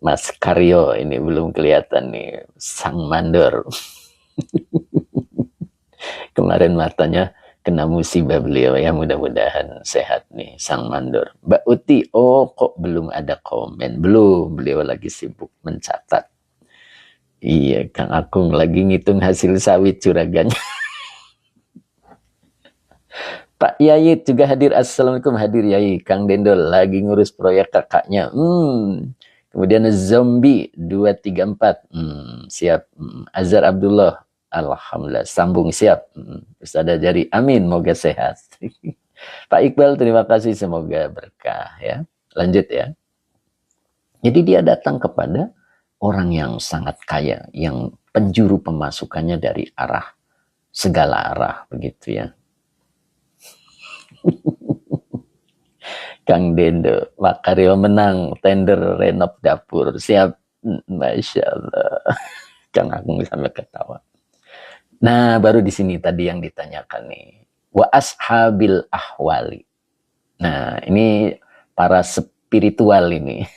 Mas Karyo ini belum kelihatan nih. Sang mandor. Kemarin matanya kena musibah beliau ya, mudah-mudahan sehat nih sang mandor. Mbak Uti, oh kok belum ada komen? Belum, beliau lagi sibuk mencatat. Iya, Kang Akung lagi ngitung hasil sawit juragannya. Pak Yayit juga hadir. Assalamualaikum, hadir Yai. Kang Dendol lagi ngurus proyek kakaknya. Kemudian Zombie 234. Siap. Azhar Abdullah. Alhamdulillah, sambung siap. Ustadzah Jari, amin, moga sehat. Pak Iqbal, terima kasih, semoga berkah ya. Lanjut ya. Jadi dia datang kepada orang yang sangat kaya, yang penjuru pemasukannya dari arah, segala arah, begitu ya. Kang Dendo, Makaryo menang tender renov dapur, siap. Masya Allah. Kang Agung sampai ketawa. Nah, baru di sini tadi yang ditanyakan nih. Wa ashabil ahwali. Nah, ini para spiritual ini.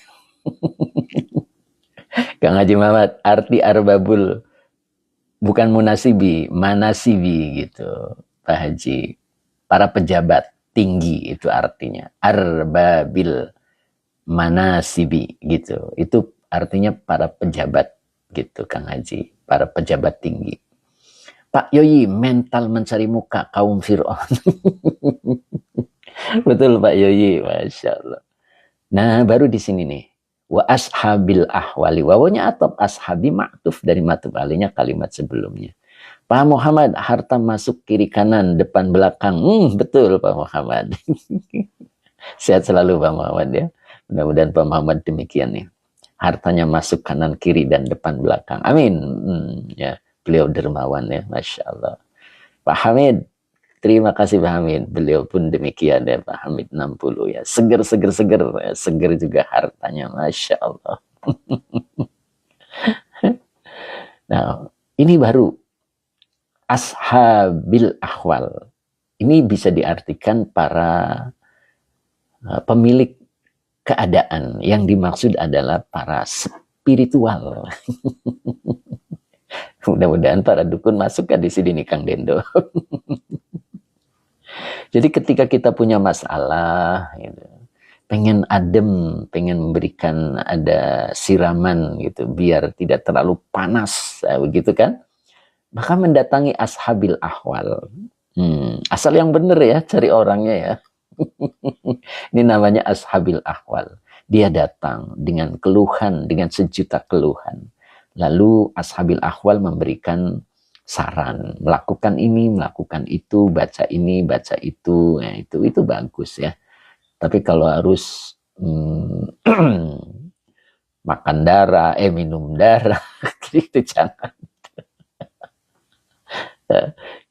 Kang Haji Muhammad, arti arbabul bukan munasibi, manasibi gitu. Pak Haji, para pejabat tinggi itu artinya. Arbabil manasibi gitu. Itu artinya para pejabat gitu Kang Haji, para pejabat tinggi. Pak Yoyi, mental mencari muka kaum Fir'aun. Betul Pak Yoyi, Masya Allah. Nah, baru di sini nih. Wa ashabil ahwali. Wawanya atop, ashabi ma'tuf dari matuf alinya kalimat sebelumnya. Pak Muhammad, harta masuk kiri kanan, depan belakang. Betul Pak Muhammad. Sehat selalu Pak Muhammad ya. Mudah-mudahan Pak Muhammad demikian nih. Hartanya masuk kanan, kiri, dan depan belakang. Amin. Ya. Beliau dermawan ya, Masya Allah. Pak Hamid, terima kasih Pak Hamid. Beliau pun demikian ya, Pak Hamid 60 ya. Seger ya. Seger juga hartanya, Masya Allah. Nah, ini baru ashabil ahwal. Ini bisa diartikan para pemilik keadaan. Yang dimaksud adalah para spiritual. Mudah-mudahan para dukun masuk kan di sini nih Kang Dendo. Jadi ketika kita punya masalah, gitu, pengen adem, pengen memberikan ada siraman gitu, biar tidak terlalu panas, begitu kan? Maka mendatangi ashabil ahwal. Asal yang benar ya, cari orangnya ya. Ini namanya ashabil ahwal. Dia datang dengan keluhan, dengan sejuta keluhan. Lalu ashabil ahwal memberikan saran, melakukan ini, melakukan itu, baca ini, baca itu, ya, itu bagus ya. Tapi kalau harus makan darah, minum darah, itu jangan.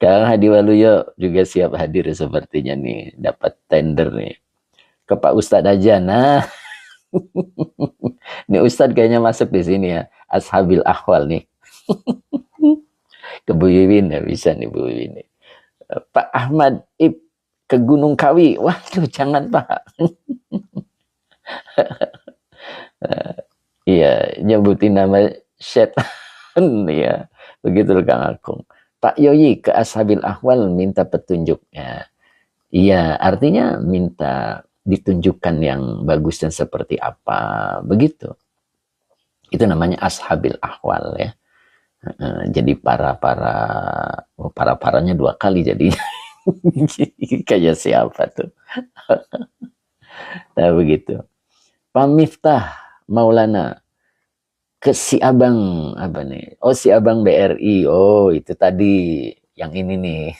Kang Hadi Waluyo juga siap hadir sepertinya nih, dapat tender nih. Ke Pak Ustadz aja, nah. Ini Ustadz kayaknya masuk di sini ya, ashabil ahwal nih. Ke Bu Wiwin ya, bisa nih Bu Wiwin nih. Pak Ahmad ke Gunung Kawi, waduh jangan Pak. Iya, nyebutin nama setan ya, begitu Kang Akung. Pak Yoyi ke ashabil ahwal minta petunjuknya. Iya, artinya minta ditunjukkan yang bagus dan seperti apa, begitu. Itu namanya ashabil ahwal ya. Jadi para-paranya dua kali jadi kayak siapa tuh. Nah begitu. Pak Miftah Maulana ke si abang apa nih? Oh si abang BRI. Oh itu tadi yang ini nih.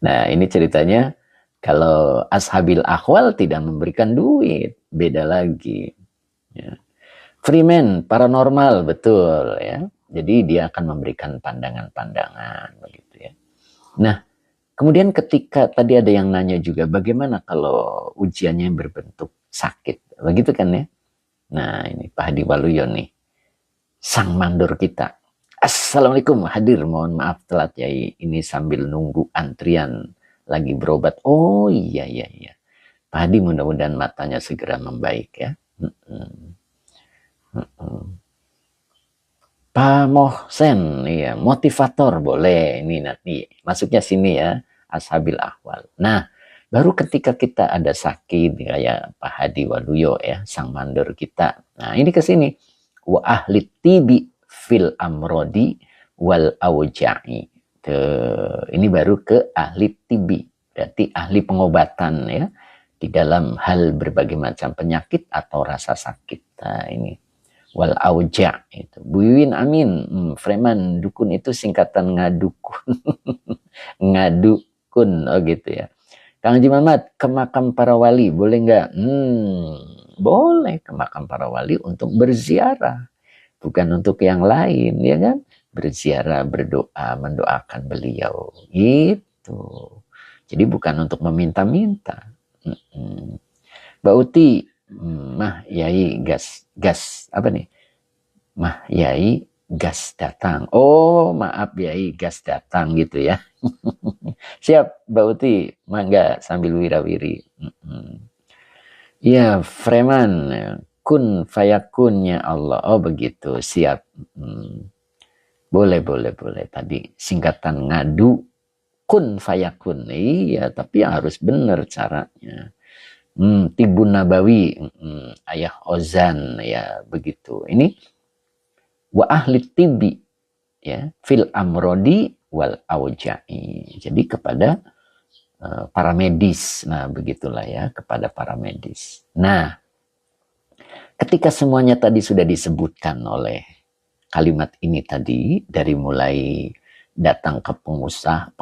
Nah ini ceritanya kalau ashabil ahwal tidak memberikan duit, beda lagi. Ya. Freeman paranormal betul ya. Jadi dia akan memberikan pandangan-pandangan begitu ya. Nah, kemudian ketika tadi ada yang nanya juga bagaimana kalau ujiannya berbentuk sakit. Begitu kan ya? Nah, ini Pak Hadi Waluyo nih. Sang mandor kita. Assalamualaikum, hadir. Mohon maaf telat ya. Ini sambil nunggu antrian lagi berobat. Oh iya iya iya. Pak Hadi mudah-mudahan matanya segera membaik ya. Pak Mohsen, iya, motivator boleh. Ini nanti masuknya sini ya, ashabil ahwal. Nah, baru ketika kita ada sakit kayak Pak Hadi Waluyo ya, sang mandor kita. Nah, ini ke sini. Wa ahli tibi fil amrodi wal auja'i. Ini baru ke ahli tibi, berarti ahli pengobatan ya, di dalam hal berbagai macam penyakit atau rasa sakit. Nah, ini wal auja itu. Bu Yuwin amin. Freman dukun itu singkatan ngadukun. Ngadukun oh gitu ya. Kang Haji Mamat ke makam para wali boleh nggak? Boleh ke makam para wali untuk berziarah, bukan untuk yang lain ya kan? Berziarah, berdoa, mendoakan beliau gitu. Jadi bukan untuk meminta-minta. Mbak Uti, Mah Yai gas apa nih? Mah Yai gas datang. Oh maaf Yai gas datang gitu ya. Siap Mbak Uti, mangga sambil wirawiri. Iya Freman, kun fayakunnya Allah. Oh begitu, siap. Boleh. Tadi singkatan ngadu kun fayakun. Iya, tapi harus benar caranya. Tibun Nabawi, Ayah Ozan ya begitu. Ini wa ahli tibi ya fil amrodi wal auja'i. Jadi kepada para medis. Nah, begitulah ya kepada para medis. Nah, ketika semuanya tadi sudah disebutkan oleh kalimat ini tadi dari mulai datang ke penguasa,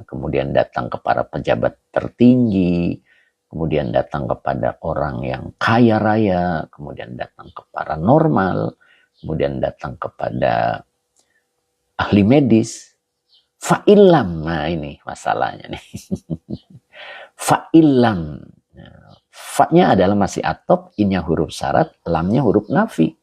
kemudian datang ke para pejabat tertinggi, kemudian datang kepada orang yang kaya raya, kemudian datang ke paranormal, kemudian datang kepada ahli medis. Fa'ilam, nah ini masalahnya nih. Fa'ilam, fa-nya adalah masih atop, innya huruf syarat, lamnya huruf nafi.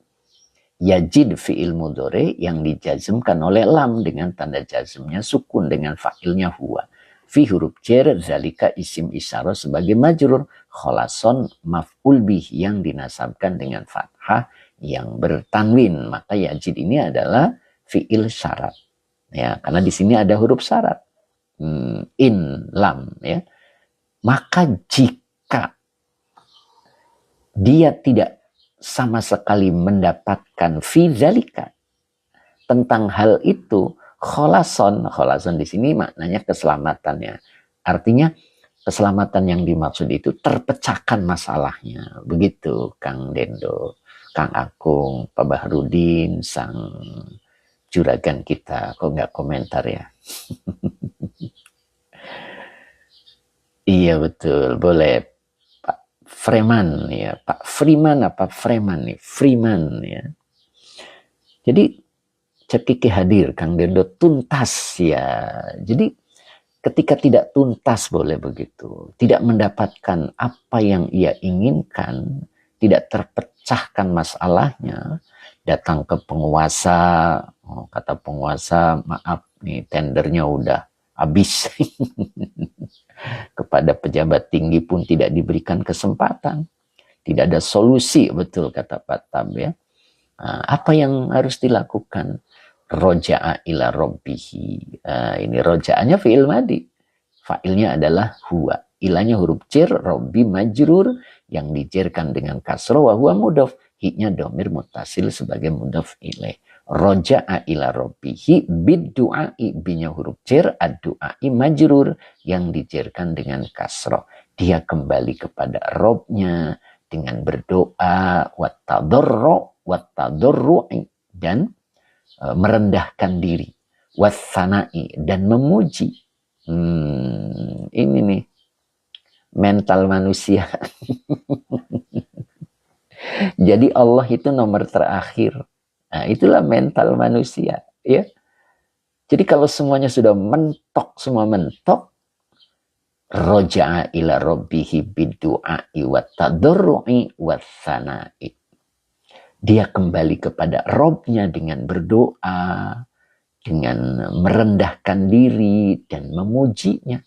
Yajid fi'il mudhari yang dijazmkan oleh lam dengan tanda jazmnya sukun dengan fa'ilnya huwa. Fi huruf jar zalika isim isyarah sebagai majrur, kholason maf'ul bih yang dinasabkan dengan fathah yang bertanwin. Maka yajid ini adalah fi'il syarat. Ya, karena di sini ada huruf syarat. In lam ya. Maka jika dia tidak sama sekali mendapatkan fi zalika tentang hal itu, kholason di sini maknanya keselamatannya. Artinya keselamatan yang dimaksud itu terpecahkan masalahnya. Begitu Kang Dendo, Kang Akung, Pak Bahrudin, sang juragan kita. Kok nggak komentar ya? Iya betul, boleh Pak Freeman ya, Pak Freeman apa Freeman nih? Freeman ya. Jadi Cekiki hadir, Kang Dendo tuntas ya. Jadi ketika tidak tuntas boleh begitu, tidak mendapatkan apa yang ia inginkan, tidak terpecahkan masalahnya, datang ke penguasa, kata penguasa maaf nih tendernya udah habis. Kepada pejabat tinggi pun tidak diberikan kesempatan, tidak ada solusi, betul kata Pak Tab ya. Nah, apa yang harus dilakukan? roja'a ila rabbihi. Ini roja'anya fi'il madi. Fa'ilnya adalah huwa. Ilanya huruf jar, rabbi majrur yang dijerkan dengan kasroh wa huwa mudhaf. Hi-nya domir mutasil sebagai mudhaf ilaih. Roja'a ila rabbihi bid-du'ai, binya huruf jar, ad-du'ai majrur yang dijerkan dengan kasroh. Dia kembali kepada Robnya dengan berdoa wattadorru'i dan merendahkan diri, wassanai dan memuji. Ini nih mental manusia. Jadi Allah itu nomor terakhir. Nah, itulah mental manusia, ya. Jadi kalau semuanya sudah mentok, semua mentok, roja'a ila rabbihi biddu'ai wattadorru'i wassanai. Dia kembali kepada Robnya dengan berdoa, dengan merendahkan diri dan memujinya.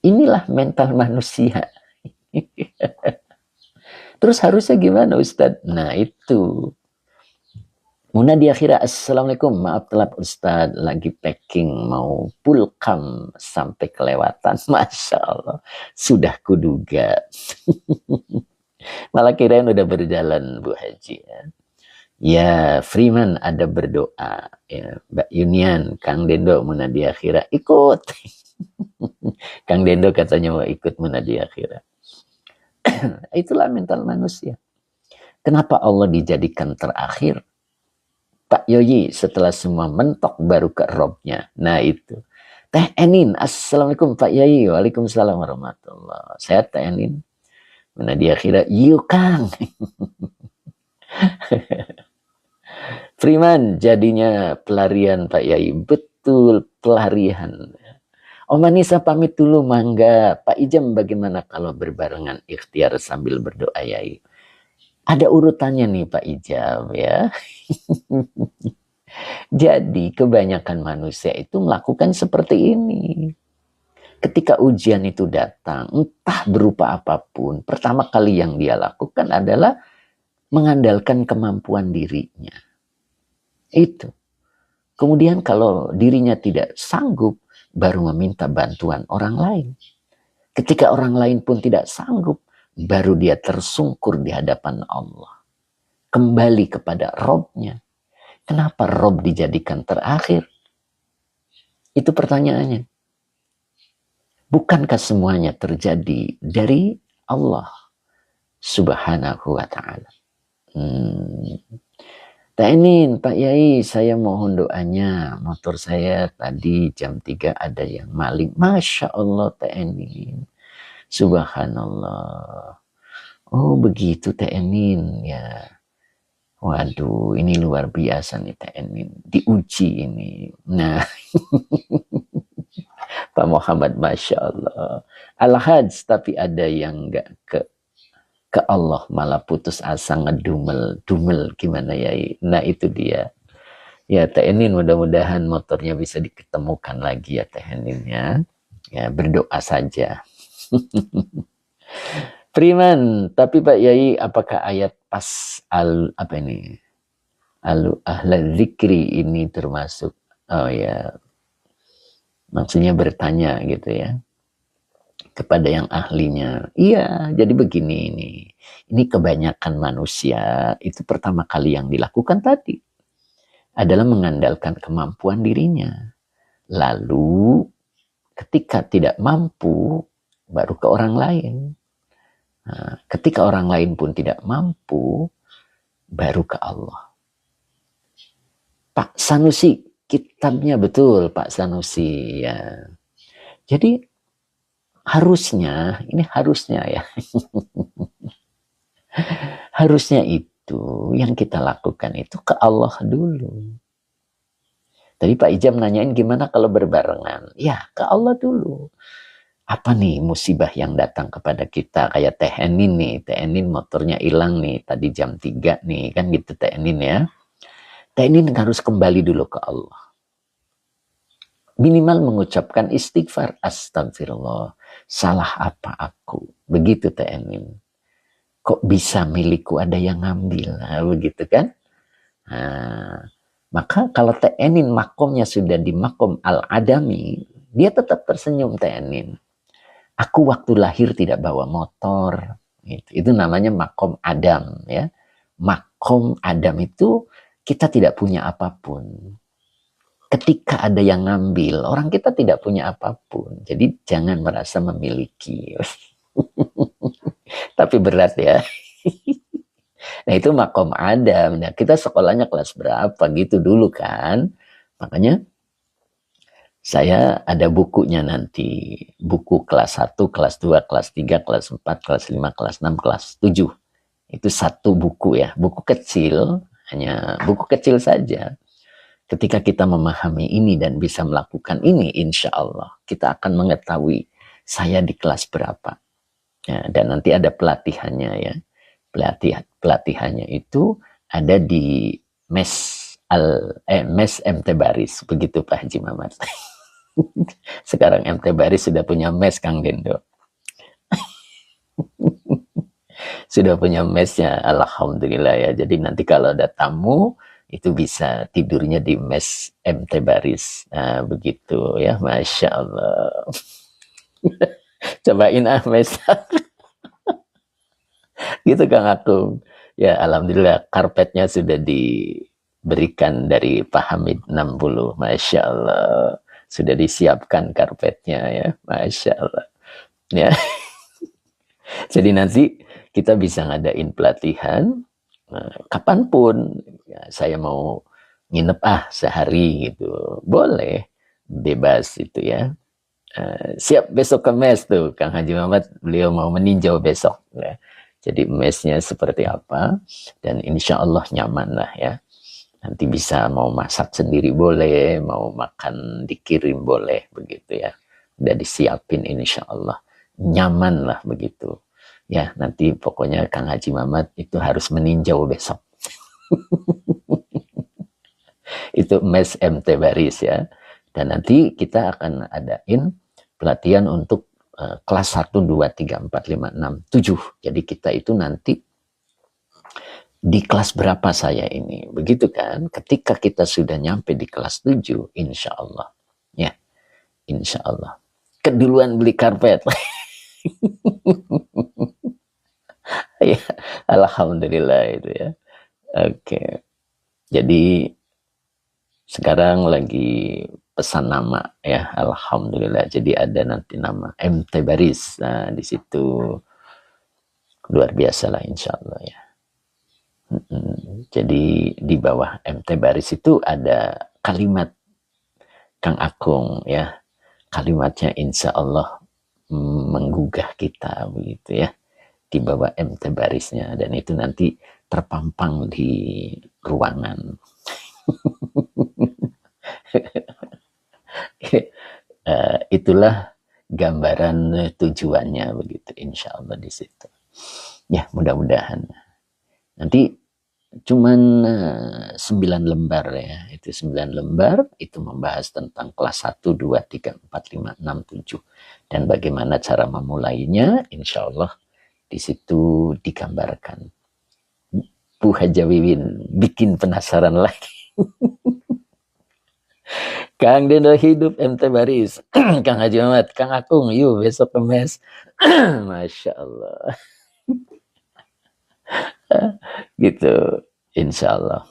Inilah mental manusia. Terus harusnya gimana Ustadz? Nah itu. Muna di akhirat, assalamualaikum, maaf telat Ustadz, lagi packing mau pulkam sampai kelewatan. Masya Allah, sudah kuduga. Malah kirain udah berjalan Bu Haji ya. Ya, Freeman ada berdoa. Ya, Mbak Yunian, Kang Dendo Munadi Akhirah ikut. Kang Dendo katanya mau ikut Munadi Akhirah. Itulah mental manusia. Kenapa Allah dijadikan terakhir? Pak Yoyi setelah semua mentok baru ke Robnya. Nah itu. Teh Enin, assalamualaikum Pak Yoyi. Waalaikumsalam warahmatullah. Saya Teh Enin. Munadi Akhirah, yuk Kang. Freeman jadinya pelarian Pak Yai. Betul, pelarian. Om Anissa pamit dulu, mangga. Pak Ijam bagaimana kalau berbarengan ikhtiar sambil berdoa Yai? Ada urutannya nih Pak Ijam ya. Jadi kebanyakan manusia itu melakukan seperti ini. Ketika ujian itu datang, entah berupa apapun, pertama kali yang dia lakukan adalah mengandalkan kemampuan dirinya. Itu. Kemudian kalau dirinya tidak sanggup, baru meminta bantuan orang lain. Ketika orang lain pun tidak sanggup, baru dia tersungkur di hadapan Allah. Kembali kepada Robnya. Kenapa Rob dijadikan terakhir? Itu pertanyaannya. Bukankah semuanya terjadi dari Allah Subhanahu wa ta'ala? Teh Enin, Pak Yai, saya mohon doanya. Motor saya tadi jam 3 ada yang maling. Masya Allah, Teh Enin. Subhanallah. Oh, begitu, Teh Enin. Ya. Waduh, ini luar biasa nih, Teh Enin. Diuji ini. Nah, Pak Muhammad, Masya Allah. Al-Hajj, tapi ada yang nggak ke Allah malah putus asa ngedumel gimana ya. Nah itu dia ya. Teh Enin mudah-mudahan motornya bisa diketemukan lagi ya Teh Enin ya, berdoa saja. Freeman, tapi Pak Yai apakah ayat pas apa ini ahla zikri ini termasuk, oh ya maksudnya bertanya gitu ya kepada yang ahlinya. Iya, jadi begini ini. Ini kebanyakan manusia itu pertama kali yang dilakukan tadi adalah mengandalkan kemampuan dirinya. Lalu ketika tidak mampu, baru ke orang lain. Nah, ketika orang lain pun tidak mampu, baru ke Allah. Pak Sanusi, kitabnya betul Pak Sanusi ya. Jadi harusnya, ini harusnya ya. Harusnya itu yang kita lakukan itu ke Allah dulu. Tadi Pak Ijam nanyain gimana kalau berbarengan. Ya ke Allah dulu. Apa nih musibah yang datang kepada kita. Kayak Teh Enin nih. Teh Enin motornya hilang nih. Tadi jam 3 nih. Kan gitu Teh Enin ya. Teh Enin harus kembali dulu ke Allah. Minimal mengucapkan istighfar. Astagfirullah. Salah apa aku? Begitu Teh Enin. Kok bisa milikku ada yang ngambil? Nah, begitu kan? Nah, Maka kalau Ta'enin makomnya sudah di makom al-adami, dia tetap tersenyum Ta'enin. Aku waktu lahir tidak bawa motor. Itu namanya makom Adam. Ya. Makom Adam itu kita tidak punya apapun. Ketika ada yang ngambil, orang kita tidak punya apapun. Jadi jangan merasa memiliki. Tapi berat ya. Nah itu makom Adam. Nah kita sekolahnya kelas berapa gitu dulu kan. Makanya saya ada bukunya nanti. Buku kelas 1, kelas 2, kelas 3, kelas 4, kelas 5, kelas 6, kelas 7. Itu satu buku ya. Buku kecil, hanya buku kecil saja. Ketika kita memahami ini dan bisa melakukan ini, insya Allah kita akan mengetahui saya di kelas berapa. Ya, dan nanti ada pelatihannya ya. Pelatihannya itu ada di mes MT Baris, begitu Pak Haji Mamat. Sekarang MT Baris sudah punya mes Kang Dendo. Sudah punya mesnya, alhamdulillah ya. Jadi nanti kalau ada tamu itu bisa tidurnya di mes MT Baris. Nah, begitu ya, Masya Allah. Cobain mes. Gitu Kang Agung. Ya alhamdulillah karpetnya sudah diberikan dari Pak Hamid 60. Masya Allah. Sudah disiapkan karpetnya ya. Masya Allah. Ya. Jadi nanti kita bisa ngadain pelatihan. Kapanpun ya, saya mau nginep sehari gitu. Boleh. Bebas itu ya. Siap besok ke mes tuh Kang Haji Muhammad, beliau mau meninjau besok ya. Jadi mesnya seperti apa, dan insya Allah nyaman lah ya. Nanti bisa mau masak sendiri boleh, mau makan dikirim boleh begitu ya. Udah disiapin insya Allah, nyaman lah begitu. Ya nanti pokoknya Kang Haji Muhammad itu harus meninjau besok. Itu mes MT Baris ya. Dan nanti kita akan adain pelatihan untuk kelas 1, 2, 3, 4, 5, 6, 7. Jadi kita itu nanti di kelas berapa saya ini. Begitu kan? Ketika kita sudah nyampe di kelas 7, insya Allah. Ya, insya Allah. Keduluan beli karpet. Ya, alhamdulillah itu ya. Oke. Jadi sekarang lagi pesan nama ya, alhamdulillah. Jadi ada nanti nama MT Baris. Nah, di situ luar biasa lah insya Allah ya. Jadi di bawah MT Baris itu ada kalimat Kang Agung ya. Kalimatnya insya Allah menggugah kita begitu ya. Di bawah MT Barisnya, dan itu nanti terpampang di ruangan. Itulah gambaran tujuannya begitu insya Allah di situ. Ya mudah-mudahan. Nanti cuman 9 lembar ya. Itu 9 lembar itu membahas tentang kelas 1, 2, 3, 4, 5, 6, 7. Dan bagaimana cara memulainya insya Allah di situ digambarkan. Bu Haja Wiwin bikin penasaran lagi. Kang Dendo hidup MT Baris. Kang Haji Muhammad, Kang Akung, yuk besok ke mes. Masya Allah. Gitu, insya Allah.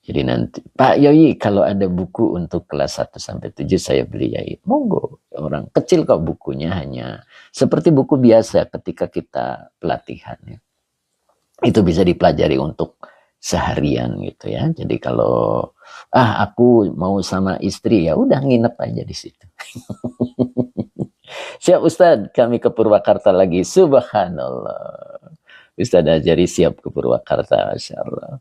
Jadi nanti, Pak Yoi, kalau ada buku untuk kelas 1 sampai 7 saya beli ya. Monggo, orang kecil kok bukunya, hanya seperti buku biasa ketika kita pelatihan ya. Itu bisa dipelajari untuk seharian gitu ya. Jadi kalau aku mau sama istri ya udah nginep aja di situ. Siap Ustadz, kami ke Purwakarta lagi. Subhanallah. Ustadz ajari siap ke Purwakarta, Masya Allah.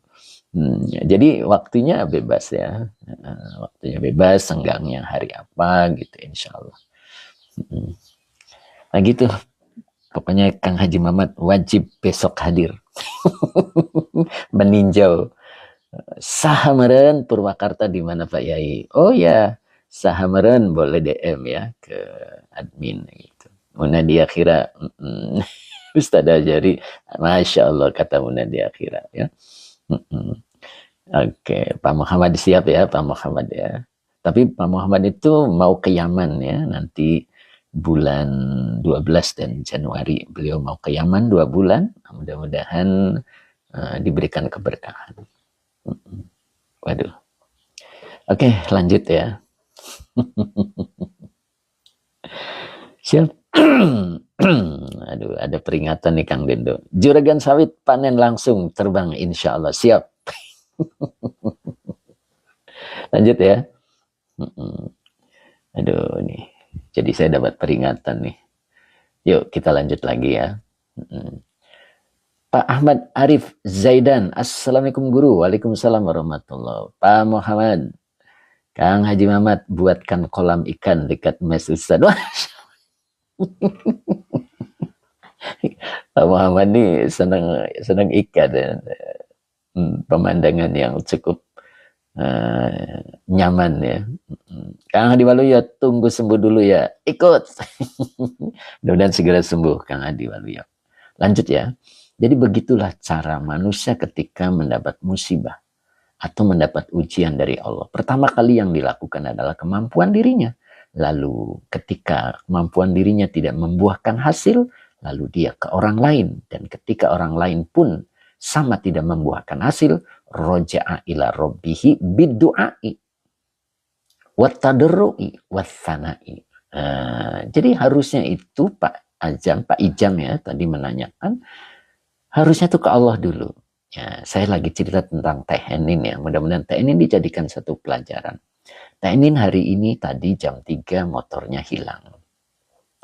Jadi waktunya bebas ya. Waktunya bebas, senggangnya hari apa gitu insya Allah. Nah gitu. Pokoknya Kang Haji Mamat wajib besok hadir. Meninjau. Sahameren Purwakarta di mana Pak Yai? Oh ya, Sahameren boleh DM ya ke admin gitu. Munadia Akhira. Ustaz Ajari, Masya Allah kata Munadia Akhira ya. Oke, Pak Muhammad siap ya, Pak Muhammad ya. Tapi Pak Muhammad itu mau ke Yaman ya, nanti bulan 12 dan Januari. Beliau mau ke Yaman 2 bulan, mudah-mudahan diberikan keberkahan. Waduh. Oke, lanjut ya. Siap. Aduh, ada peringatan nih Kang Dendo. Juragan sawit panen langsung terbang insya Allah. Siap. Lanjut ya. Aduh, nih. Jadi saya dapat peringatan nih. Yuk, kita lanjut lagi ya. Pak Ahmad Arif Zaidan. Assalamualaikum guru. Waalaikumsalam warahmatullahi. Pak Muhammad. Kang Haji Mamat buatkan kolam ikan dekat mes Ustaz. Pak Muhammad nih senang ikan dan pemandangan yang cukup nyaman ya. Kang Hadi Waluyo tunggu sembuh dulu ya. Ikut. Mudah-mudahan segera sembuh Kang Hadi Waluyo. Lanjut ya. Jadi begitulah cara manusia ketika mendapat musibah atau mendapat ujian dari Allah. Pertama kali yang dilakukan adalah kemampuan dirinya. Lalu ketika kemampuan dirinya tidak membuahkan hasil, lalu dia ke orang lain. Dan ketika orang lain pun sama tidak membuahkan hasil, roja'a ila rabbihi biddu'ai wattadarru'i wathana'i. Jadi harusnya itu Pak Ijam ya tadi menanyakan, harusnya itu ke Allah dulu. Ya, saya lagi cerita tentang Teh Enin ya. Mudah-mudahan Teh Enin dijadikan satu pelajaran. Teh Enin hari ini tadi jam 3 motornya hilang.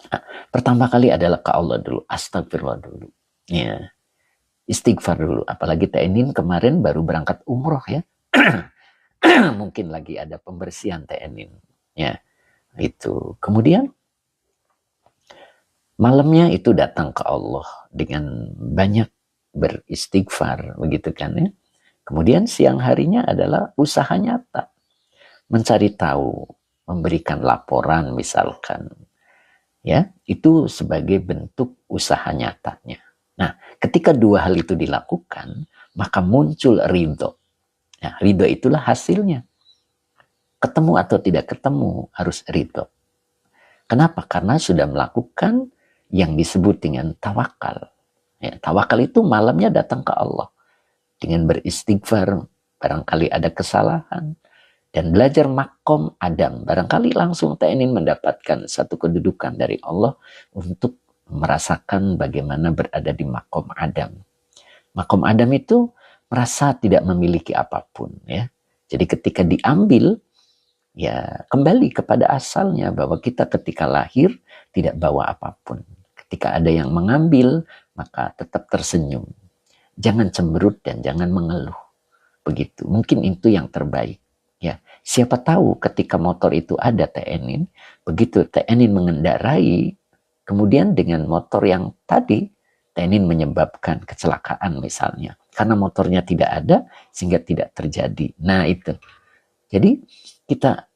Nah, pertama kali adalah ke Allah dulu. Astagfirullah dulu. Ya, istighfar dulu. Apalagi Teh Enin kemarin baru berangkat umroh ya. Mungkin lagi ada pembersihan Teh Enin. Ya, itu. Kemudian malamnya itu datang ke Allah dengan banyak beristighfar, begitu kan ya. Kemudian siang harinya adalah usaha nyata, mencari tahu, memberikan laporan misalkan, ya itu sebagai bentuk usaha nyatanya. Nah, ketika dua hal itu dilakukan, maka muncul ridho. Nah, ridho itulah hasilnya. Ketemu atau tidak ketemu harus ridho. Kenapa? Karena sudah melakukan yang disebut dengan tawakal. Ya, tawakal itu malamnya datang ke Allah dengan beristighfar, barangkali ada kesalahan, dan belajar makom Adam. Barangkali langsung Teh Enin mendapatkan satu kedudukan dari Allah untuk merasakan bagaimana berada di makom Adam. Makom Adam itu merasa tidak memiliki apapun ya. Jadi ketika diambil, ya kembali kepada asalnya bahwa kita ketika lahir tidak bawa apapun. Ketika ada yang mengambil, maka tetap tersenyum. Jangan cemberut dan jangan mengeluh. Begitu. Mungkin itu yang terbaik. Ya, siapa tahu ketika motor itu ada Teh Enin, begitu Teh Enin mengendarai, kemudian dengan motor yang tadi, Teh Enin menyebabkan kecelakaan misalnya. Karena motornya tidak ada, sehingga tidak terjadi. Nah itu. Jadi kita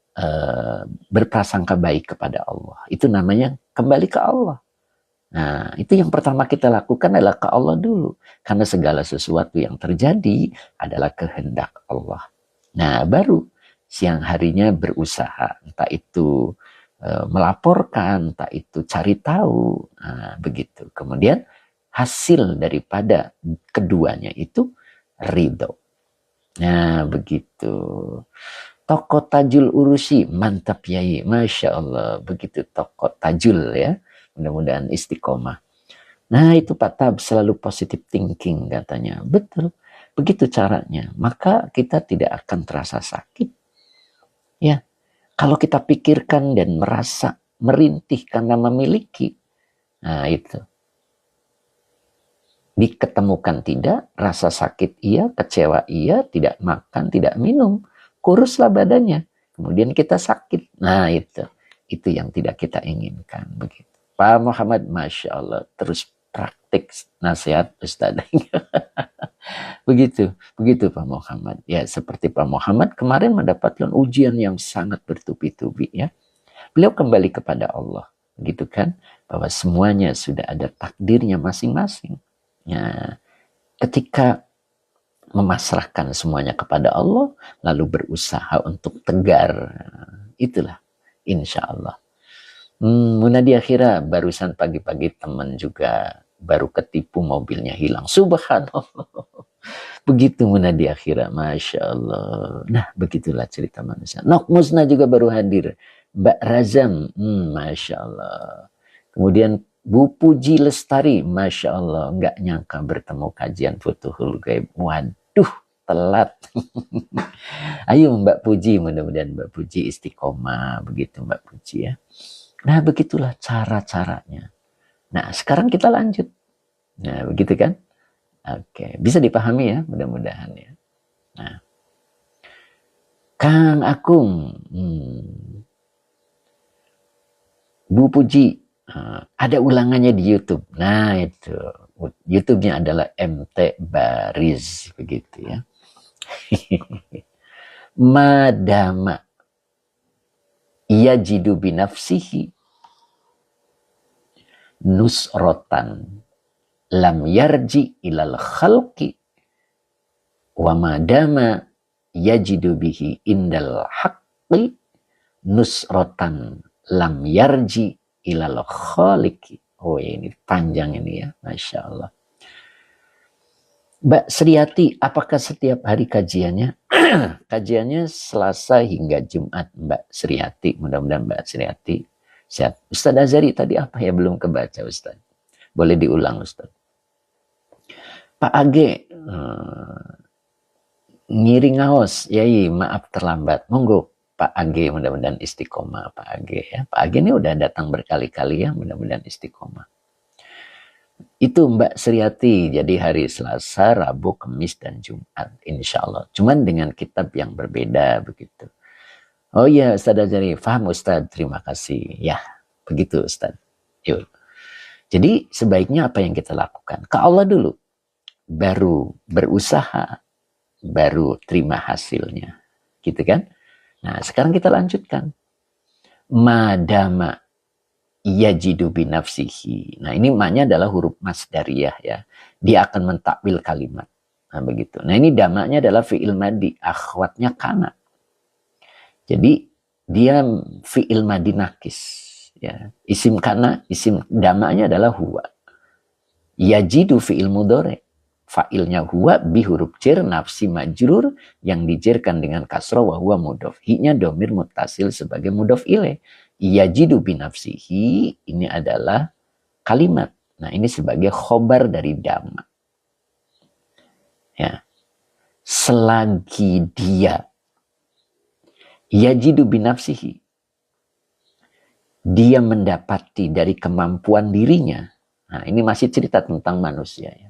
berprasangka baik kepada Allah. Itu namanya kembali ke Allah. Nah, itu yang pertama kita lakukan adalah ke Allah dulu. Karena segala sesuatu yang terjadi adalah kehendak Allah. Nah, baru siang harinya berusaha. Entah itu melaporkan, entah itu cari tahu. Nah, begitu. Kemudian hasil daripada keduanya itu ridho. Nah, begitu. Toko Tajul Urusi, mantap Yai. Masya Allah. Begitu toko Tajul ya. Mudah-mudahan istiqomah. Nah itu Pak Tab selalu positive thinking katanya. Betul. Begitu caranya. Maka kita tidak akan terasa sakit. Ya. Kalau kita pikirkan dan merasa merintih karena memiliki. Nah itu. Diketemukan tidak. Rasa sakit iya. Kecewa iya. Tidak makan, tidak minum. Kuruslah badannya. Kemudian kita sakit. Nah itu. Itu yang tidak kita inginkan. Begitu. Pak Muhammad, Masya Allah, terus praktik nasihat Ustaz. Begitu Pak Muhammad. Ya, seperti Pak Muhammad kemarin mendapatkan ujian yang sangat bertubi-tubi ya. Beliau kembali kepada Allah, gitu kan? Bahwa semuanya sudah ada takdirnya masing-masing. Ya, ketika memasrahkan semuanya kepada Allah, lalu berusaha untuk tegar. Itulah insya Allah. Munadi akhirah barusan pagi-pagi teman juga baru ketipu mobilnya hilang. Subhanallah. Begitu Munadi akhirah, Masya Allah. Nah, begitulah cerita manusia. Nok Musna juga baru hadir. Mbak Razam, Masya Allah. Kemudian Bu Puji Lestari, Masya Allah. Nggak nyangka bertemu kajian Futuhul Gaib. Waduh, telat. Ayo Mbak Puji, mudah-mudahan Mbak Puji istiqomah. Begitu Mbak Puji ya. Nah, begitulah cara-caranya. Nah, sekarang kita lanjut. Nah, begitu kan? Oke, bisa dipahami ya, mudah-mudahan ya. Nah, Kang Akung, Bu Puji, ada ulangannya di YouTube. Nah, itu YouTube-nya adalah MT Baris, begitu ya. Madama yajidu binafsihi nusrotan lam yarji ilal khalqi wa madama yajidu bihi indal haqqi nusrotan lam yarji ilal khaliqi. Oh ini panjang ini ya, Masya Allah. Mbak Sriati, apakah setiap hari kajiannya? Kajiannya Selasa hingga Jumat, Mbak Sriati. Mudah-mudahan Mbak Sriati sehat. Ustaz Azari tadi apa ya, belum kebaca Ustaz. Boleh diulang Ustaz. Pak Age, ngiring ngaos, yai maaf terlambat. Monggo Pak Age, mudah-mudahan istiqomah Pak Age ya. Pak Age ini udah datang berkali-kali ya, mudah-mudahan istiqomah. Itu Mbak Sriati, jadi hari Selasa, Rabu, Kamis, dan Jumat, insya Allah. Cuman dengan kitab yang berbeda begitu. Oh iya Ustaz Azari, paham Ustaz, terima kasih. Ya, begitu Ustaz. Yuk. Jadi sebaiknya apa yang kita lakukan? Ke Allah dulu, baru berusaha, baru terima hasilnya. Gitu kan? Nah sekarang kita lanjutkan. Madama yajidu binafsihi. Nah ini maknya adalah huruf masdariyah ya. Dia akan mentakwil kalimat. Nah begitu. Nah ini damaknya adalah fi'il madi. Akhwatnya kana. Jadi dia fi'il madi nakis. Ya. Isim kana, isim damaknya adalah huwa. Yajidu fi'il mudhari. Fa'ilnya huwa bi huruf jar nafsi majrur yang dijerkan dengan kasroh wa huwa mudhof. Hi-nya domir mutasil sebagai mudhof ilaih. Yajidu binafsihi ini adalah kalimat. Nah ini sebagai khobar dari dama. Ya. Selagi dia yajidu binafsihi, dia mendapati dari kemampuan dirinya. Nah ini masih cerita tentang manusia ya.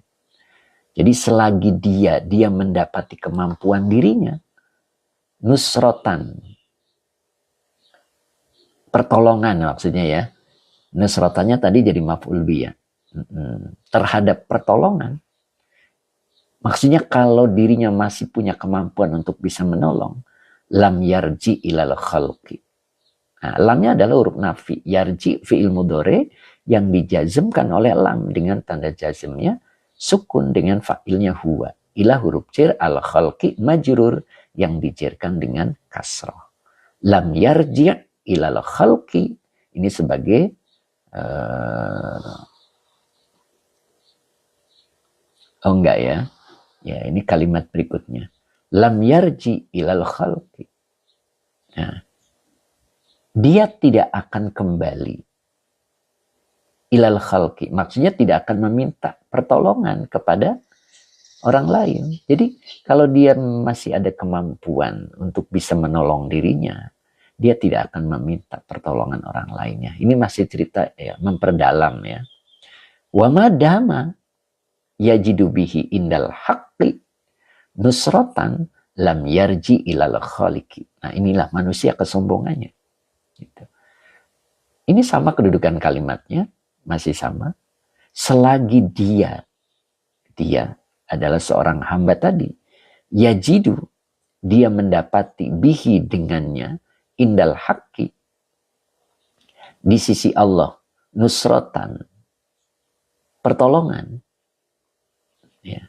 Jadi selagi dia mendapati kemampuan dirinya, nusrotan, pertolongan maksudnya ya. Nusrotannya tadi jadi maf'ul bi ya. Terhadap pertolongan. Maksudnya kalau dirinya masih punya kemampuan untuk bisa menolong, lam yarji ilal khalqi. Nah, lamnya adalah huruf nafi. Yarji fi'il mudhari yang dijazmkan oleh lam dengan tanda jazmnya sukun dengan fa'ilnya huwa. Ila huruf jar al khalqi majrur yang dijerkan dengan kasrah. Lam yarji ilal khalqi ini sebagai oh enggak ya. Ya, ini kalimat berikutnya. Lam yarji ilal khalqi. Nah, dia tidak akan kembali ilal khalqi. Maksudnya tidak akan meminta pertolongan kepada orang lain. Jadi kalau dia masih ada kemampuan untuk bisa menolong dirinya, dia tidak akan meminta pertolongan orang lainnya. Ini masih cerita ya, memperdalam ya. Wa madama yajidu bihi indal haqqi nusratan lam yarji ilal khaliqi. Nah inilah manusia kesombongannya. Gitu. Ini sama kedudukan kalimatnya, masih sama. Selagi dia adalah seorang hamba tadi, yajidu, dia mendapati bihi dengannya, indal haqqi, di sisi Allah, nusrotan, pertolongan. Ya.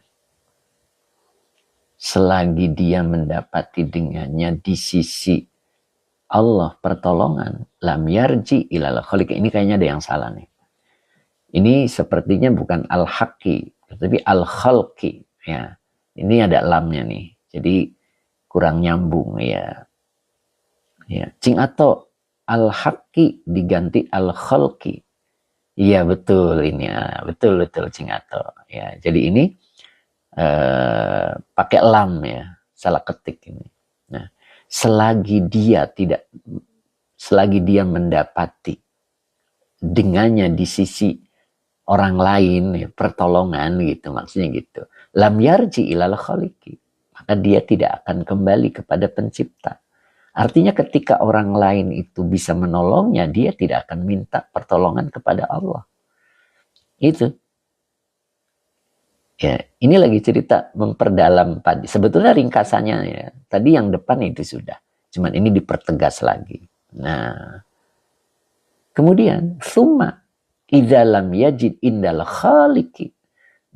selagi dia mendapati dengannya di sisi Allah pertolongan, lam yarji ilal khaliq. Ini kayaknya ada yang salah nih. Ini sepertinya bukan al-haqqi, tapi al-khalqi. Ya, ini ada lamnya nih. Jadi kurang nyambung ya. Ya, Cing Ato al-haqqi diganti al-khalqi. Iya betul ini ya, betul Cing Ato. Ya, jadi ini pakai lam ya, salah ketik ini. Nah, selagi dia mendapati dengannya di sisi orang lain ya, pertolongan gitu, maksudnya gitu. Lam yarji ilal khaliqi, maka dia tidak akan kembali kepada pencipta. Artinya ketika orang lain itu bisa menolongnya, dia tidak akan minta pertolongan kepada Allah. Itu. Ya, ini lagi cerita memperdalam tadi. Sebetulnya ringkasannya ya, tadi yang depan itu sudah. Cuman ini dipertegas lagi. Nah, kemudian summa idza lam yajid indal khaliqi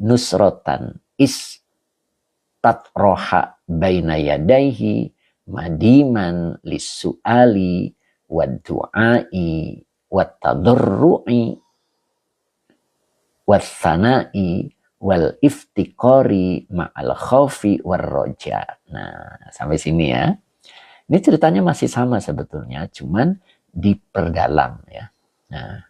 nusratan istatroha baina yadaihi madiman lisu'ali wad du'ai wat tadarru'i was sana'i wal iftikori ma'al khaufi war roja. Nah, sampai sini ya. Ini ceritanya masih sama sebetulnya, cuman diperdalam ya. Nah,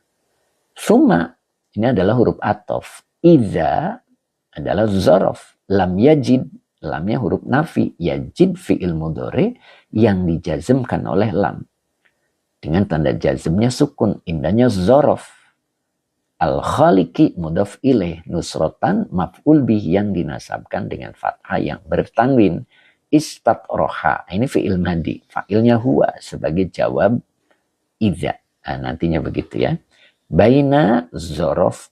summa ini adalah huruf atof. Iza adalah zorof. Lam yajid, lamnya huruf nafi. Yajid fi'il mudhari yang dijazmkan oleh lam. Dengan tanda jazmnya sukun, indahnya zorof. Al-khaliqi mudhaf ilaih, nusrotan maf'ul bih yang dinasabkan dengan fathah yang bertanwin. Istatroha, ini fi'il madi, fa'ilnya huwa sebagai jawab idza. Nah, nantinya begitu ya. Baina zorof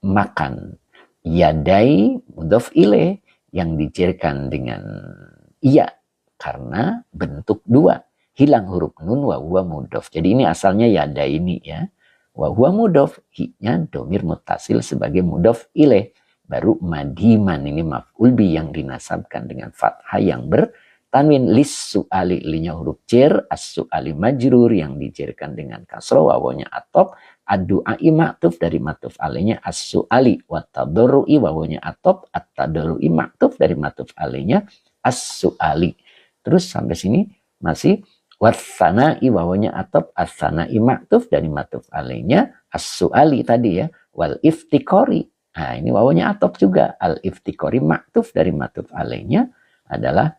makan, yadai mudhaf ilaih yang dicairkan dengan iya karena bentuk dua, hilang huruf nun wa huwa mudhaf. Jadi ini asalnya yadai ini ya. Wa huwa mudhaf, hi-nya domir muttasil sebagai mudhaf ilaih. Baru madiman ini maf'ul bi yang dinasabkan dengan fathah yang bertanwin. Lis su'ali, linya huruf jar, as-su'ali majrur yang dijarkan dengan kasroh, wawanya atop, ad-du'ai ma'tuf dari ma'tuf alainya as-su'ali, wa tadarru'i wawanya atop, at-tadarru'i ma'tuf dari ma'tuf alainya as-su'ali. Terus sampai sini masih wassana'i wawanya atop, as-sana'i ma'tuf dari ma'tuf alainya as-su'ali tadi ya, wal iftikori. Nah, ini wawanya atop juga, al-iftikori ma'tuf dari ma'tuf alainya adalah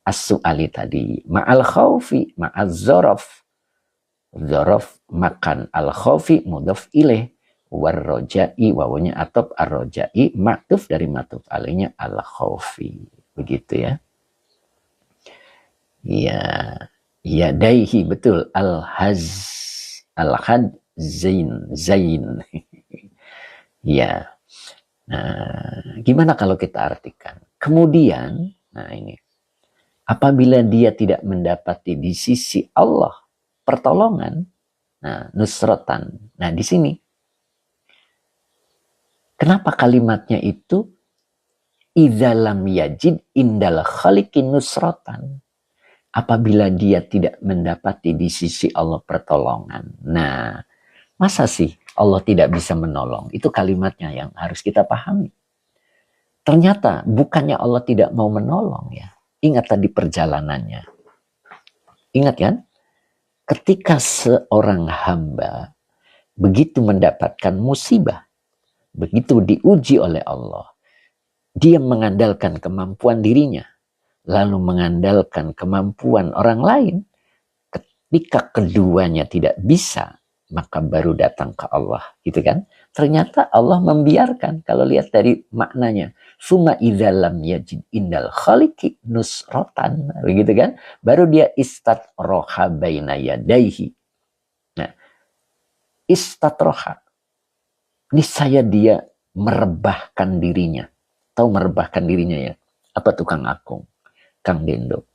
as-su'ali tadi. Ma'al khawfi, ma'al zorof. Zorof makan, al-khawfi mudhaf ilaih. War-roja'i, wawanya atop, ar-roja'i ma'tuf dari ma'tuf alainya al-khawfi. Begitu ya. Ya, yadaihi betul, al-had zain. Ya. Nah, gimana kalau kita artikan? Kemudian, nah ini, apabila dia tidak mendapati di sisi Allah pertolongan, nah nusratan. Nah di sini, kenapa kalimatnya itu idza lam yajid indal khaliqin nusratan? Apabila dia tidak mendapati di sisi Allah pertolongan. Nah, masa sih Allah tidak bisa menolong? Itu kalimatnya yang harus kita pahami. Ternyata bukannya Allah tidak mau menolong ya. Ingat tadi perjalanannya. Ingat kan? Ketika seorang hamba begitu mendapatkan musibah, begitu diuji oleh Allah, dia mengandalkan kemampuan dirinya, lalu mengandalkan kemampuan orang lain. Ketika keduanya tidak bisa, maka baru datang ke Allah, gitu kan? Ternyata Allah membiarkan. Kalau lihat dari maknanya, summa idza lam yajid indal khaliqi nusratan, begitu kan? Baru dia istatroha baina yadaihi. Nah, istatroha, niscaya dia merebahkan dirinya. Tahu merebahkan dirinya ya? Apa tuh Kang Akung, Kang Dendo?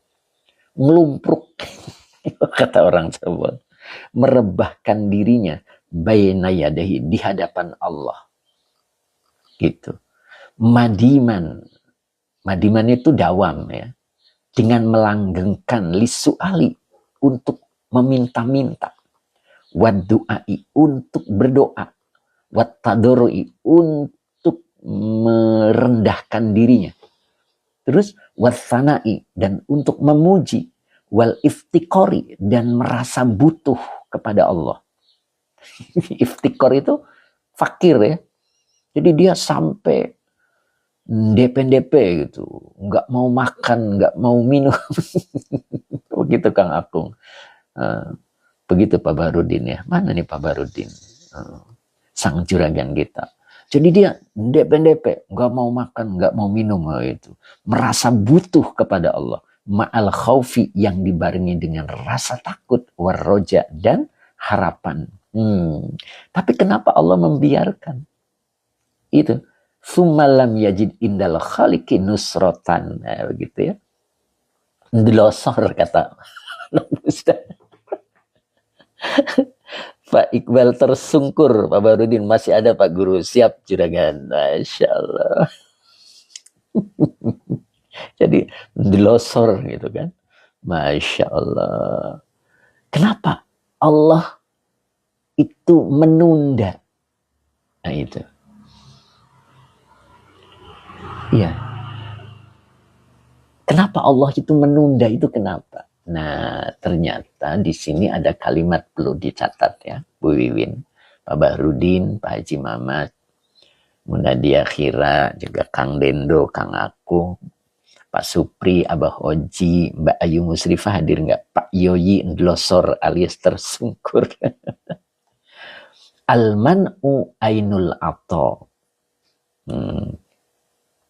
Ngelumpruk, kata orang Jawa. Merebahkan dirinya baina yadahi, di hadapan Allah gitu. Madiman, Madiman itu dawam ya. Dengan melanggengkan lisu'ali untuk meminta-minta. Waddu'ai untuk berdoa. Wattadoroi untuk merendahkan dirinya. Terus watsanai dan untuk memuji. Wal iftikori dan merasa butuh kepada Allah. Iftikor itu fakir ya. Jadi dia sampai DP gitu, nggak mau makan, nggak mau minum. Begitu Kang Akung. Begitu Pak Barudin ya. Mana nih Pak Barudin? Sang juragan kita. Jadi dia DP, nggak mau makan, nggak mau minum itu. Merasa butuh kepada Allah. Ma'al khaufi yang dibarengi dengan rasa takut, warroja dan harapan. Tapi kenapa Allah membiarkan? Itu. Sumalam yajid indal khaliqi nusrotan. Begitu ya. Delosor kata Ustaz. Pak Iqbal tersungkur. Pak Barudin masih ada Pak Guru. Siap juragan. Masya Allah. Jadi delosor gitu kan. Masya Allah. Kenapa Allah itu menunda? Nah itu. Iya. Kenapa Allah itu menunda itu kenapa? Nah, ternyata di sini ada kalimat perlu dicatat ya, Bu Wiwin, Pak Bahrudin, Pak Haji Mamat, Munadia Khira, juga Kang Dendo, Kang Aku, Pak Supri, Abah Oji, Mbak Ayu Musrifah hadir nggak? Pak Yoyi Ndlosor alias tersungkur. Al-man'u ainul ato.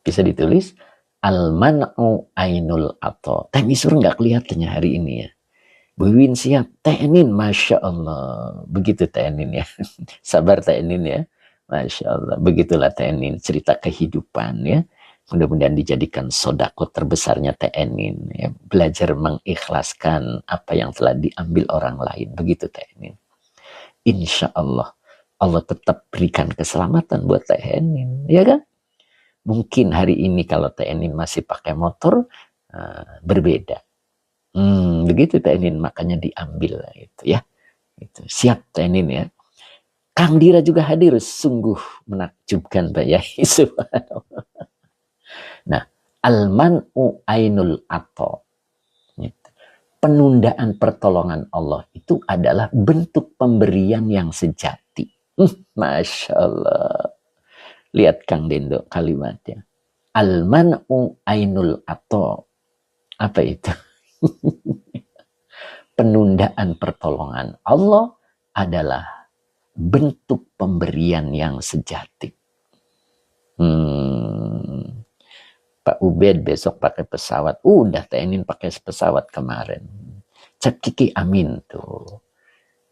Bisa ditulis al-man'u ainul ato. Teh Misur nggak kelihatannya hari ini ya. Bu Win siap. Teh Enin, Masya Allah. Begitu Teh Enin ya. Sabar Teh Enin ya. Masya Allah. Begitulah Teh Enin. Cerita kehidupan ya. Mudah-mudahan dijadikan sodako terbesarnya Teh Enin. Ya. Belajar mengikhlaskan apa yang telah diambil orang lain. Begitu Teh Enin. Insya Allah. Allah tetap berikan keselamatan buat Teh Enin. Ya kan? Mungkin hari ini kalau Teh Enin masih pakai motor, berbeda. Begitu Teh Enin, makanya diambil gitu ya. Itu. Siap Teh Enin ya. Kang Dira juga hadir, sungguh menakjubkan Pak Yai. Nah, al-man'u ainul ato. Penundaan pertolongan Allah itu adalah bentuk pemberian yang sejati. Masya Allah. Lihat Kang Dendo kalimatnya. Al-man'u ainul ato. Apa itu? Penundaan pertolongan Allah adalah bentuk pemberian yang sejati. Pak Ubed besok pakai pesawat. Udah Teh Enin pakai pesawat kemarin. Cek Kiki amin tuh.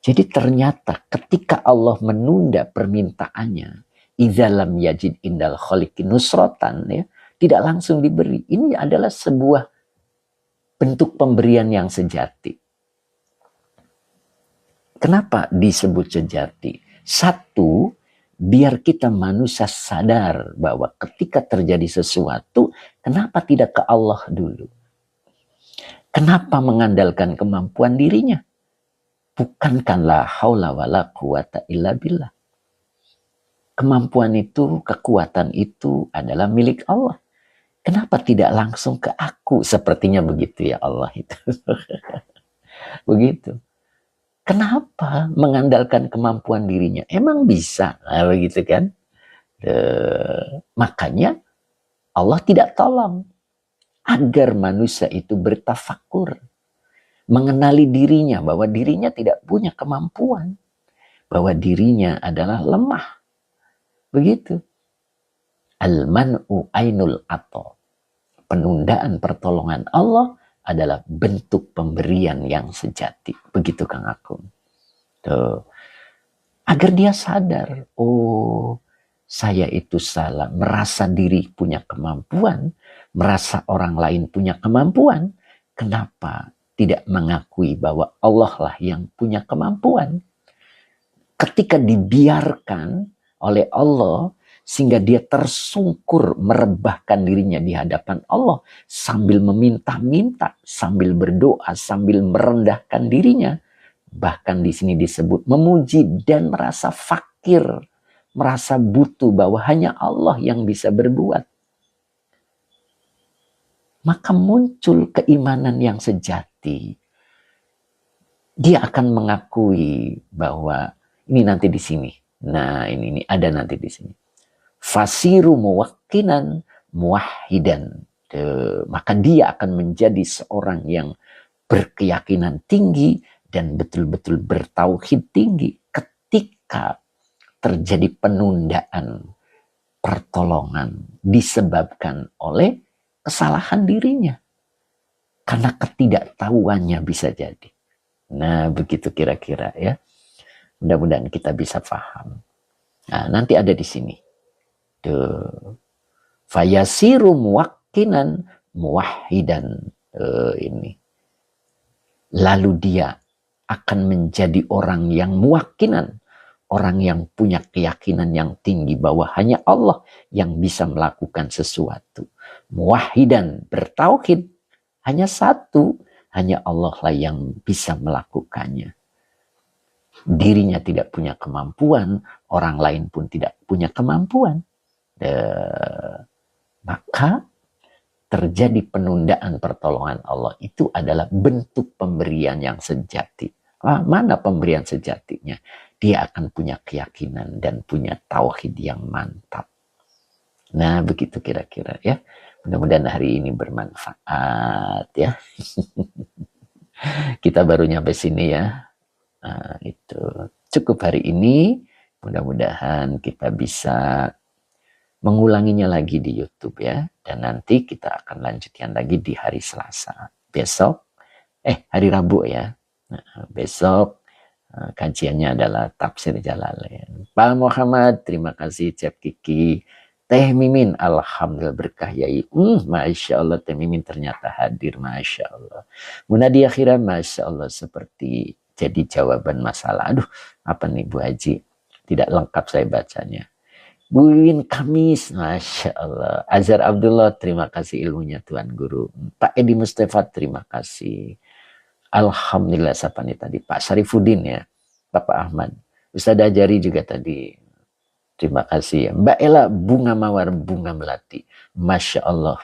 Jadi ternyata ketika Allah menunda permintaannya, idza lam yajid indal khaliqi nusrotan ya, tidak langsung diberi. Ini adalah sebuah bentuk pemberian yang sejati. Kenapa disebut sejati? Satu, biar kita manusia sadar bahwa ketika terjadi sesuatu, kenapa tidak ke Allah dulu? Kenapa mengandalkan kemampuan dirinya? Bukankah la haula wala quwata illa billah. Kemampuan itu, kekuatan itu adalah milik Allah. Kenapa tidak langsung ke aku? Sepertinya begitu ya Allah itu. Begitu. Kenapa mengandalkan kemampuan dirinya? Emang bisa. Nah, begitu kan. Makanya Allah tidak tolong. Agar manusia itu bertafakur. Mengenali dirinya bahwa dirinya tidak punya kemampuan. Bahwa dirinya adalah lemah. Begitu. Al-man'u ainul ato. Penundaan pertolongan Allah adalah bentuk pemberian yang sejati. Begitu Kang Akung. Tuh. Agar dia sadar, oh saya itu salah. Merasa diri punya kemampuan. Merasa orang lain punya kemampuan. Kenapa tidak mengakui bahwa Allah lah yang punya kemampuan? Ketika dibiarkan oleh Allah sehingga dia tersungkur merebahkan dirinya di hadapan Allah sambil meminta-minta, sambil berdoa, sambil merendahkan dirinya. Bahkan di sini disebut memuji dan merasa fakir, merasa butuh bahwa hanya Allah yang bisa berbuat. Maka muncul keimanan yang sejati. Dia akan mengakui bahwa ini nanti di sini. Nah, ini ada nanti di sini. Fasiru muwakkinan muwahhidan. Maka dia akan menjadi seorang yang berkeyakinan tinggi dan betul-betul bertauhid tinggi ketika terjadi penundaan pertolongan disebabkan oleh kesalahan dirinya. Karena ketidaktahuannya bisa jadi. Nah, begitu kira-kira ya. Mudah-mudahan kita bisa paham. Nah, nanti ada di sini. Fayasiru muwakkinan muwahhidan. Ini. Lalu dia akan menjadi orang yang muwakkinan. Orang yang punya keyakinan yang tinggi bahwa hanya Allah yang bisa melakukan sesuatu. Muwahhidan, bertauhid. Hanya satu, hanya Allah lah yang bisa melakukannya. Dirinya tidak punya kemampuan, orang lain pun tidak punya kemampuan. Maka terjadi penundaan pertolongan Allah itu adalah bentuk pemberian yang sejati. Mana pemberian sejatinya? Dia akan punya keyakinan dan punya tauhid yang mantap. Nah, begitu kira-kira ya. Mudah-mudahan hari ini bermanfaat ya. Kita baru nyampe sini ya. Nah, itu cukup hari ini. Mudah-mudahan kita bisa mengulanginya lagi di YouTube ya. Dan nanti kita akan lanjutkan lagi di hari Selasa. Besok, hari Rabu ya. Nah, besok kajiannya adalah Tafsir Jalalain. Pak Muhammad, terima kasih. Cep Kiki. Teh Mimin, alhamdulillah berkah Yai. Masya Allah, Teh Mimin ternyata hadir, Masya Allah. Munadi akhiran, Masya Allah, seperti jadi jawaban masalah. Aduh, apa nih Bu Haji? Tidak lengkap saya bacanya. Bu Win Kamis, Masya Allah. Azhar Abdullah, terima kasih ilmunya Tuan Guru. Pak Edi Mustafa, terima kasih. Alhamdulillah, siapa nih tadi? Pak Syarifuddin ya. Bapak Ahmad. Ustaz Ajari juga tadi. Terima kasih ya. Mbak Ella, bunga mawar, bunga melati. Masya Allah.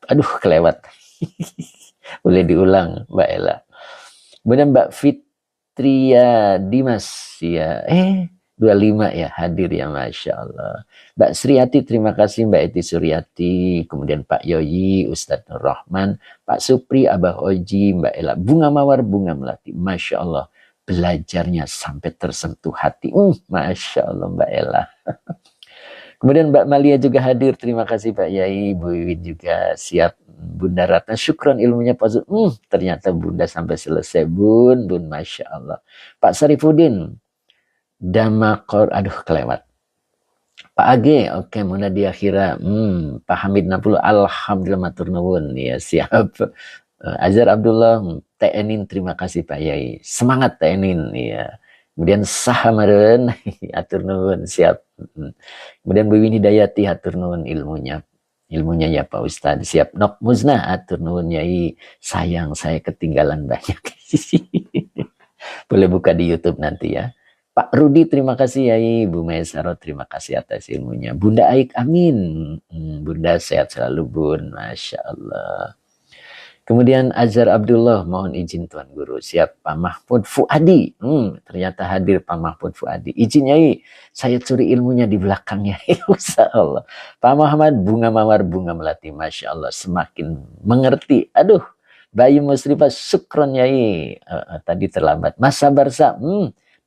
Aduh, kelewat. Boleh diulang, Mbak Ella. Kemudian Mbak Fitria Dimas. Ya, 25 ya, hadir ya, Masya Allah. Mbak Sriati, terima kasih. Mbak Eti Suryati. Kemudian Pak Yoyi, Ustadz Nur Rahman. Pak Supri, Abah Oji, Mbak Ella. Bunga mawar, bunga melati. Masya Allah. Belajarnya sampai tersentuh hati. Masya Allah Mbak Ella. Kemudian Mbak Malia juga hadir. Terima kasih Pak Yai. Bu Wiwin juga siap. Bunda Ratna, syukron ilmunya Pak Zul. Ternyata Bunda sampai selesai. Bun, Masya Allah. Pak Sarifudin. Damakor, aduh kelewat. Pak Age, oke, Muna Diakhira. Pak Hamid Napulu, alhamdulillah matur nuwun. Ya, siap. Azhar Abdullah, TNIN, terima kasih Pak Yai. Semangat TNIN, ya. Kemudian Sahamaren, atur nuwun, siap. Kemudian Bu Win Hidayati, atur nuwun ilmunya ya Pak Ustadz, siap. Nok Muzna, atur nuwun Yai. Sayang saya ketinggalan banyak. Boleh buka di YouTube nanti ya. Pak Rudi, terima kasih Yai. Bu Maisaro, terima kasih atas ilmunya. Bunda Aik, amin. Bunda sehat selalu Bun, Masya Allah. Kemudian Azhar Abdullah, mohon izin Tuan Guru. Siap. Pak Mahfud Fuadi. Ternyata hadir Pak Mahfud Fuadi. Izin Yai, saya curi ilmunya di belakangnya. Insya Allah. Pak Muhammad, bunga mawar, bunga melati. Masya Allah, semakin mengerti. Aduh, Bayu Musrifah, syukron Yai. Tadi terlambat. Mas Sabarsa,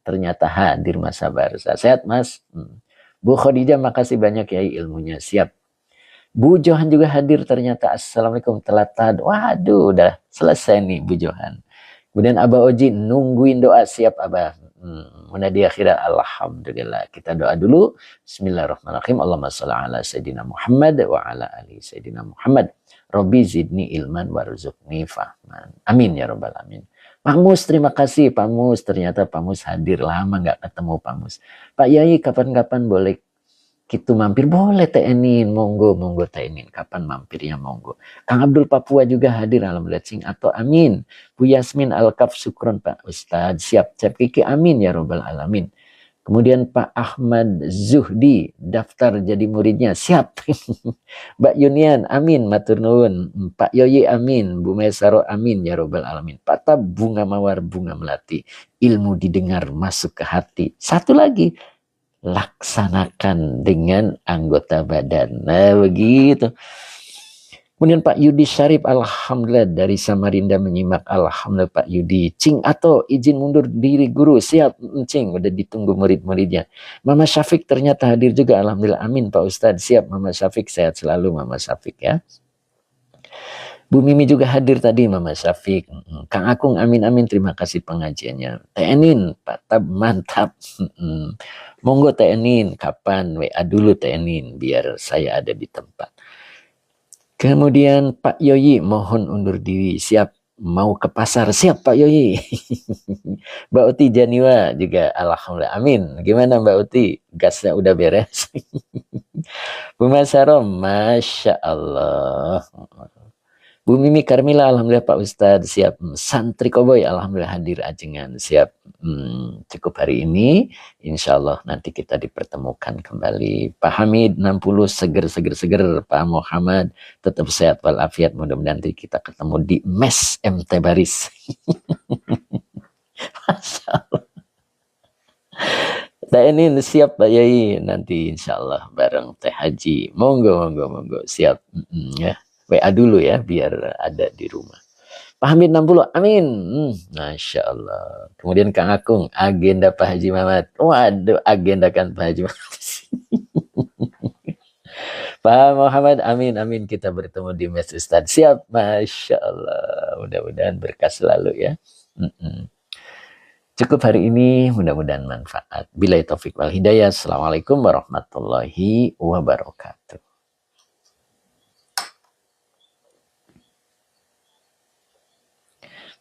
ternyata hadir Mas Sabarsa. Sehat Mas. Bu Khadijah, makasih banyak Yai ilmunya. Siap. Bu Johan juga hadir ternyata. Assalamualaikum, telat. Waduh, udah selesai nih Bu Johan. Kemudian Abah Oji, nungguin doa. Siap Abah. Munadi akhirah, alhamdulillah. Kita doa dulu. Bismillahirrahmanirrahim. Allahumma sholli ala Sayyidina Muhammad wa ala ali Sayyidina Muhammad. Robbi zidni ilman warzuqni fahman. Amin ya rabbal alamin. Pak Mus, terima kasih Pak Mus. Ternyata Pak Mus hadir, lama nggak ketemu Pak Mus. Pak Yai, kapan-kapan boleh Gitu mampir boleh tenin, monggo tenin. Kapan mampirnya monggo. Kang Abdul Papua juga hadir, alhamdulillah. Sing atau amin. Bu Yasmin Alkaf Sukron Pak Ustadz, siap Kiki amin ya robbal alamin. Kemudian Pak Ahmad Zuhdi daftar jadi muridnya, siap. Mbak Yunian amin matur nuwun. Pak Yoyi amin, Bu Mesaro amin ya robbal alamin. Pak Tab bunga mawar bunga melati, ilmu didengar masuk ke hati. Satu lagi, laksanakan dengan anggota badan. Nah begitu. Kemudian Pak Yudi Syarif, alhamdulillah dari Samarinda menyimak, alhamdulillah Pak Yudi. Cing atau izin mundur diri guru, siap Cing, udah ditunggu murid-muridnya. Mama Syafiq ternyata hadir juga, alhamdulillah amin Pak Ustadz, siap Mama Syafiq, sehat selalu Mama Syafiq ya. Bu Mimi juga hadir tadi Mama Syafiq. Kang Akung amin amin, terima kasih pengajiannya. Tenin Pak Tab mantap. Monggo Tenin, kapan WA dulu Tenin biar saya ada di tempat. Kemudian Pak Yoyi mohon undur diri, siap mau ke pasar, siap Pak Yoyi. Mbak Uti Janiwa juga alhamdulillah amin. Gimana Mbak Uti, gasnya udah beres? Bu Masarom, Masya Allah. Bu Mimi Karmila, alhamdulillah Pak Ustadz, siap. Santri Koboy, alhamdulillah hadir ajengan, siap. Cukup hari ini, insya Allah nanti kita dipertemukan kembali. Pak Hamid 60 seger. Pak Muhammad tetap sehat walafiat, mudah-mudahan nanti kita ketemu di Mes MT Baris. Masya Allah. Ini siap Pak Yai, nanti insya Allah bareng Teh Haji. Monggo, siap. Ya. WA dulu ya biar ada di rumah. Pak Hamid 60 amin. Masya Allah. Kemudian Kang Akung, agenda Pak Haji Mamat. Waduh, agenda kan Pak Haji Mamat. Pak Muhammad amin kita bertemu di Mes Ustadz, siap. Masya Allah, mudah-mudahan berkah selalu ya. Cukup hari ini, mudah-mudahan manfaat. Billahi taufiq wal hidayah. Assalamualaikum warahmatullahi wabarakatuh.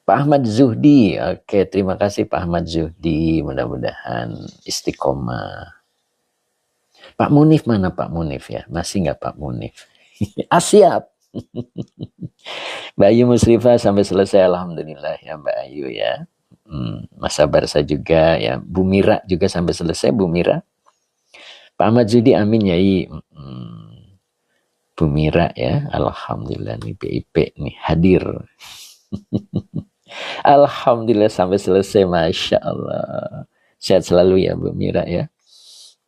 Pak Ahmad Zuhdi, oke, terima kasih Pak Ahmad Zuhdi, mudah-mudahan istiqomah. Pak Munif mana Pak Munif ya? Masih nggak Pak Munif? Siap. Mbak Ayu Musrifah sampai selesai, alhamdulillah ya Mbak Ayu ya. Mas Barsa juga ya. Bu Mira juga sampai selesai, Bu Mira. Pak Ahmad Zuhdi amin ya. Bu Mira ya, alhamdulillah nih BIP nih hadir. Alhamdulillah sampai selesai, Masya Allah. Sehat selalu ya Bu Mira ya.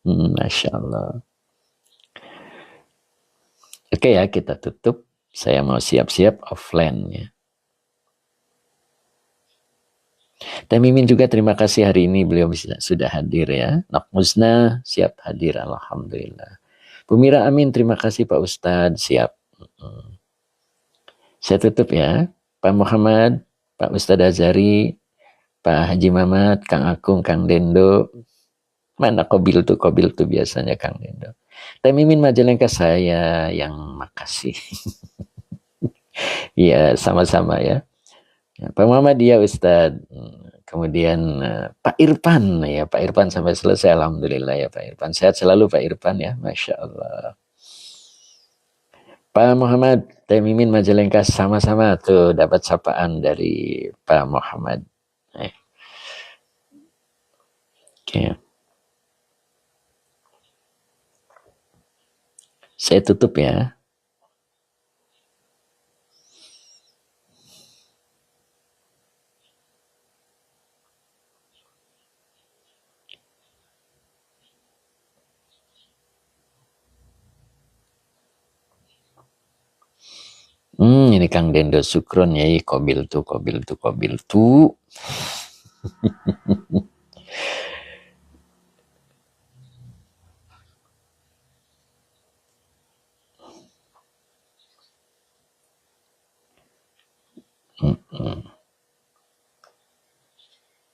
Masya Allah. Oke ya, kita tutup. Saya mau siap-siap offline ya. Teh Mimin juga terima kasih hari ini beliau sudah hadir ya. Nak Musna siap hadir, alhamdulillah. Bu Mira amin, terima kasih Pak Ustadz, siap. Saya tutup ya. Pak Muhammad, Pak Ustadz Azari, Pak Haji Mamat, Kang Akung, Kang Dendo. Mana kobil tuh biasanya Kang Dendo. Teh Mimin Majalengka, saya yang makasih. Iya, sama-sama ya. Pak Muhammad ya Ustadz. Kemudian Pak Irfan ya, Pak Irfan sampai selesai, alhamdulillah ya Pak Irfan. Sehat selalu Pak Irfan ya, Masya Allah. Pak Muhammad, Teh Mimin Majalengka, sama-sama tuh dapat sapaan dari Pak Muhammad. Oke. Saya tutup ya. Ini Kang Dendo Sukron ya, kobil tuh.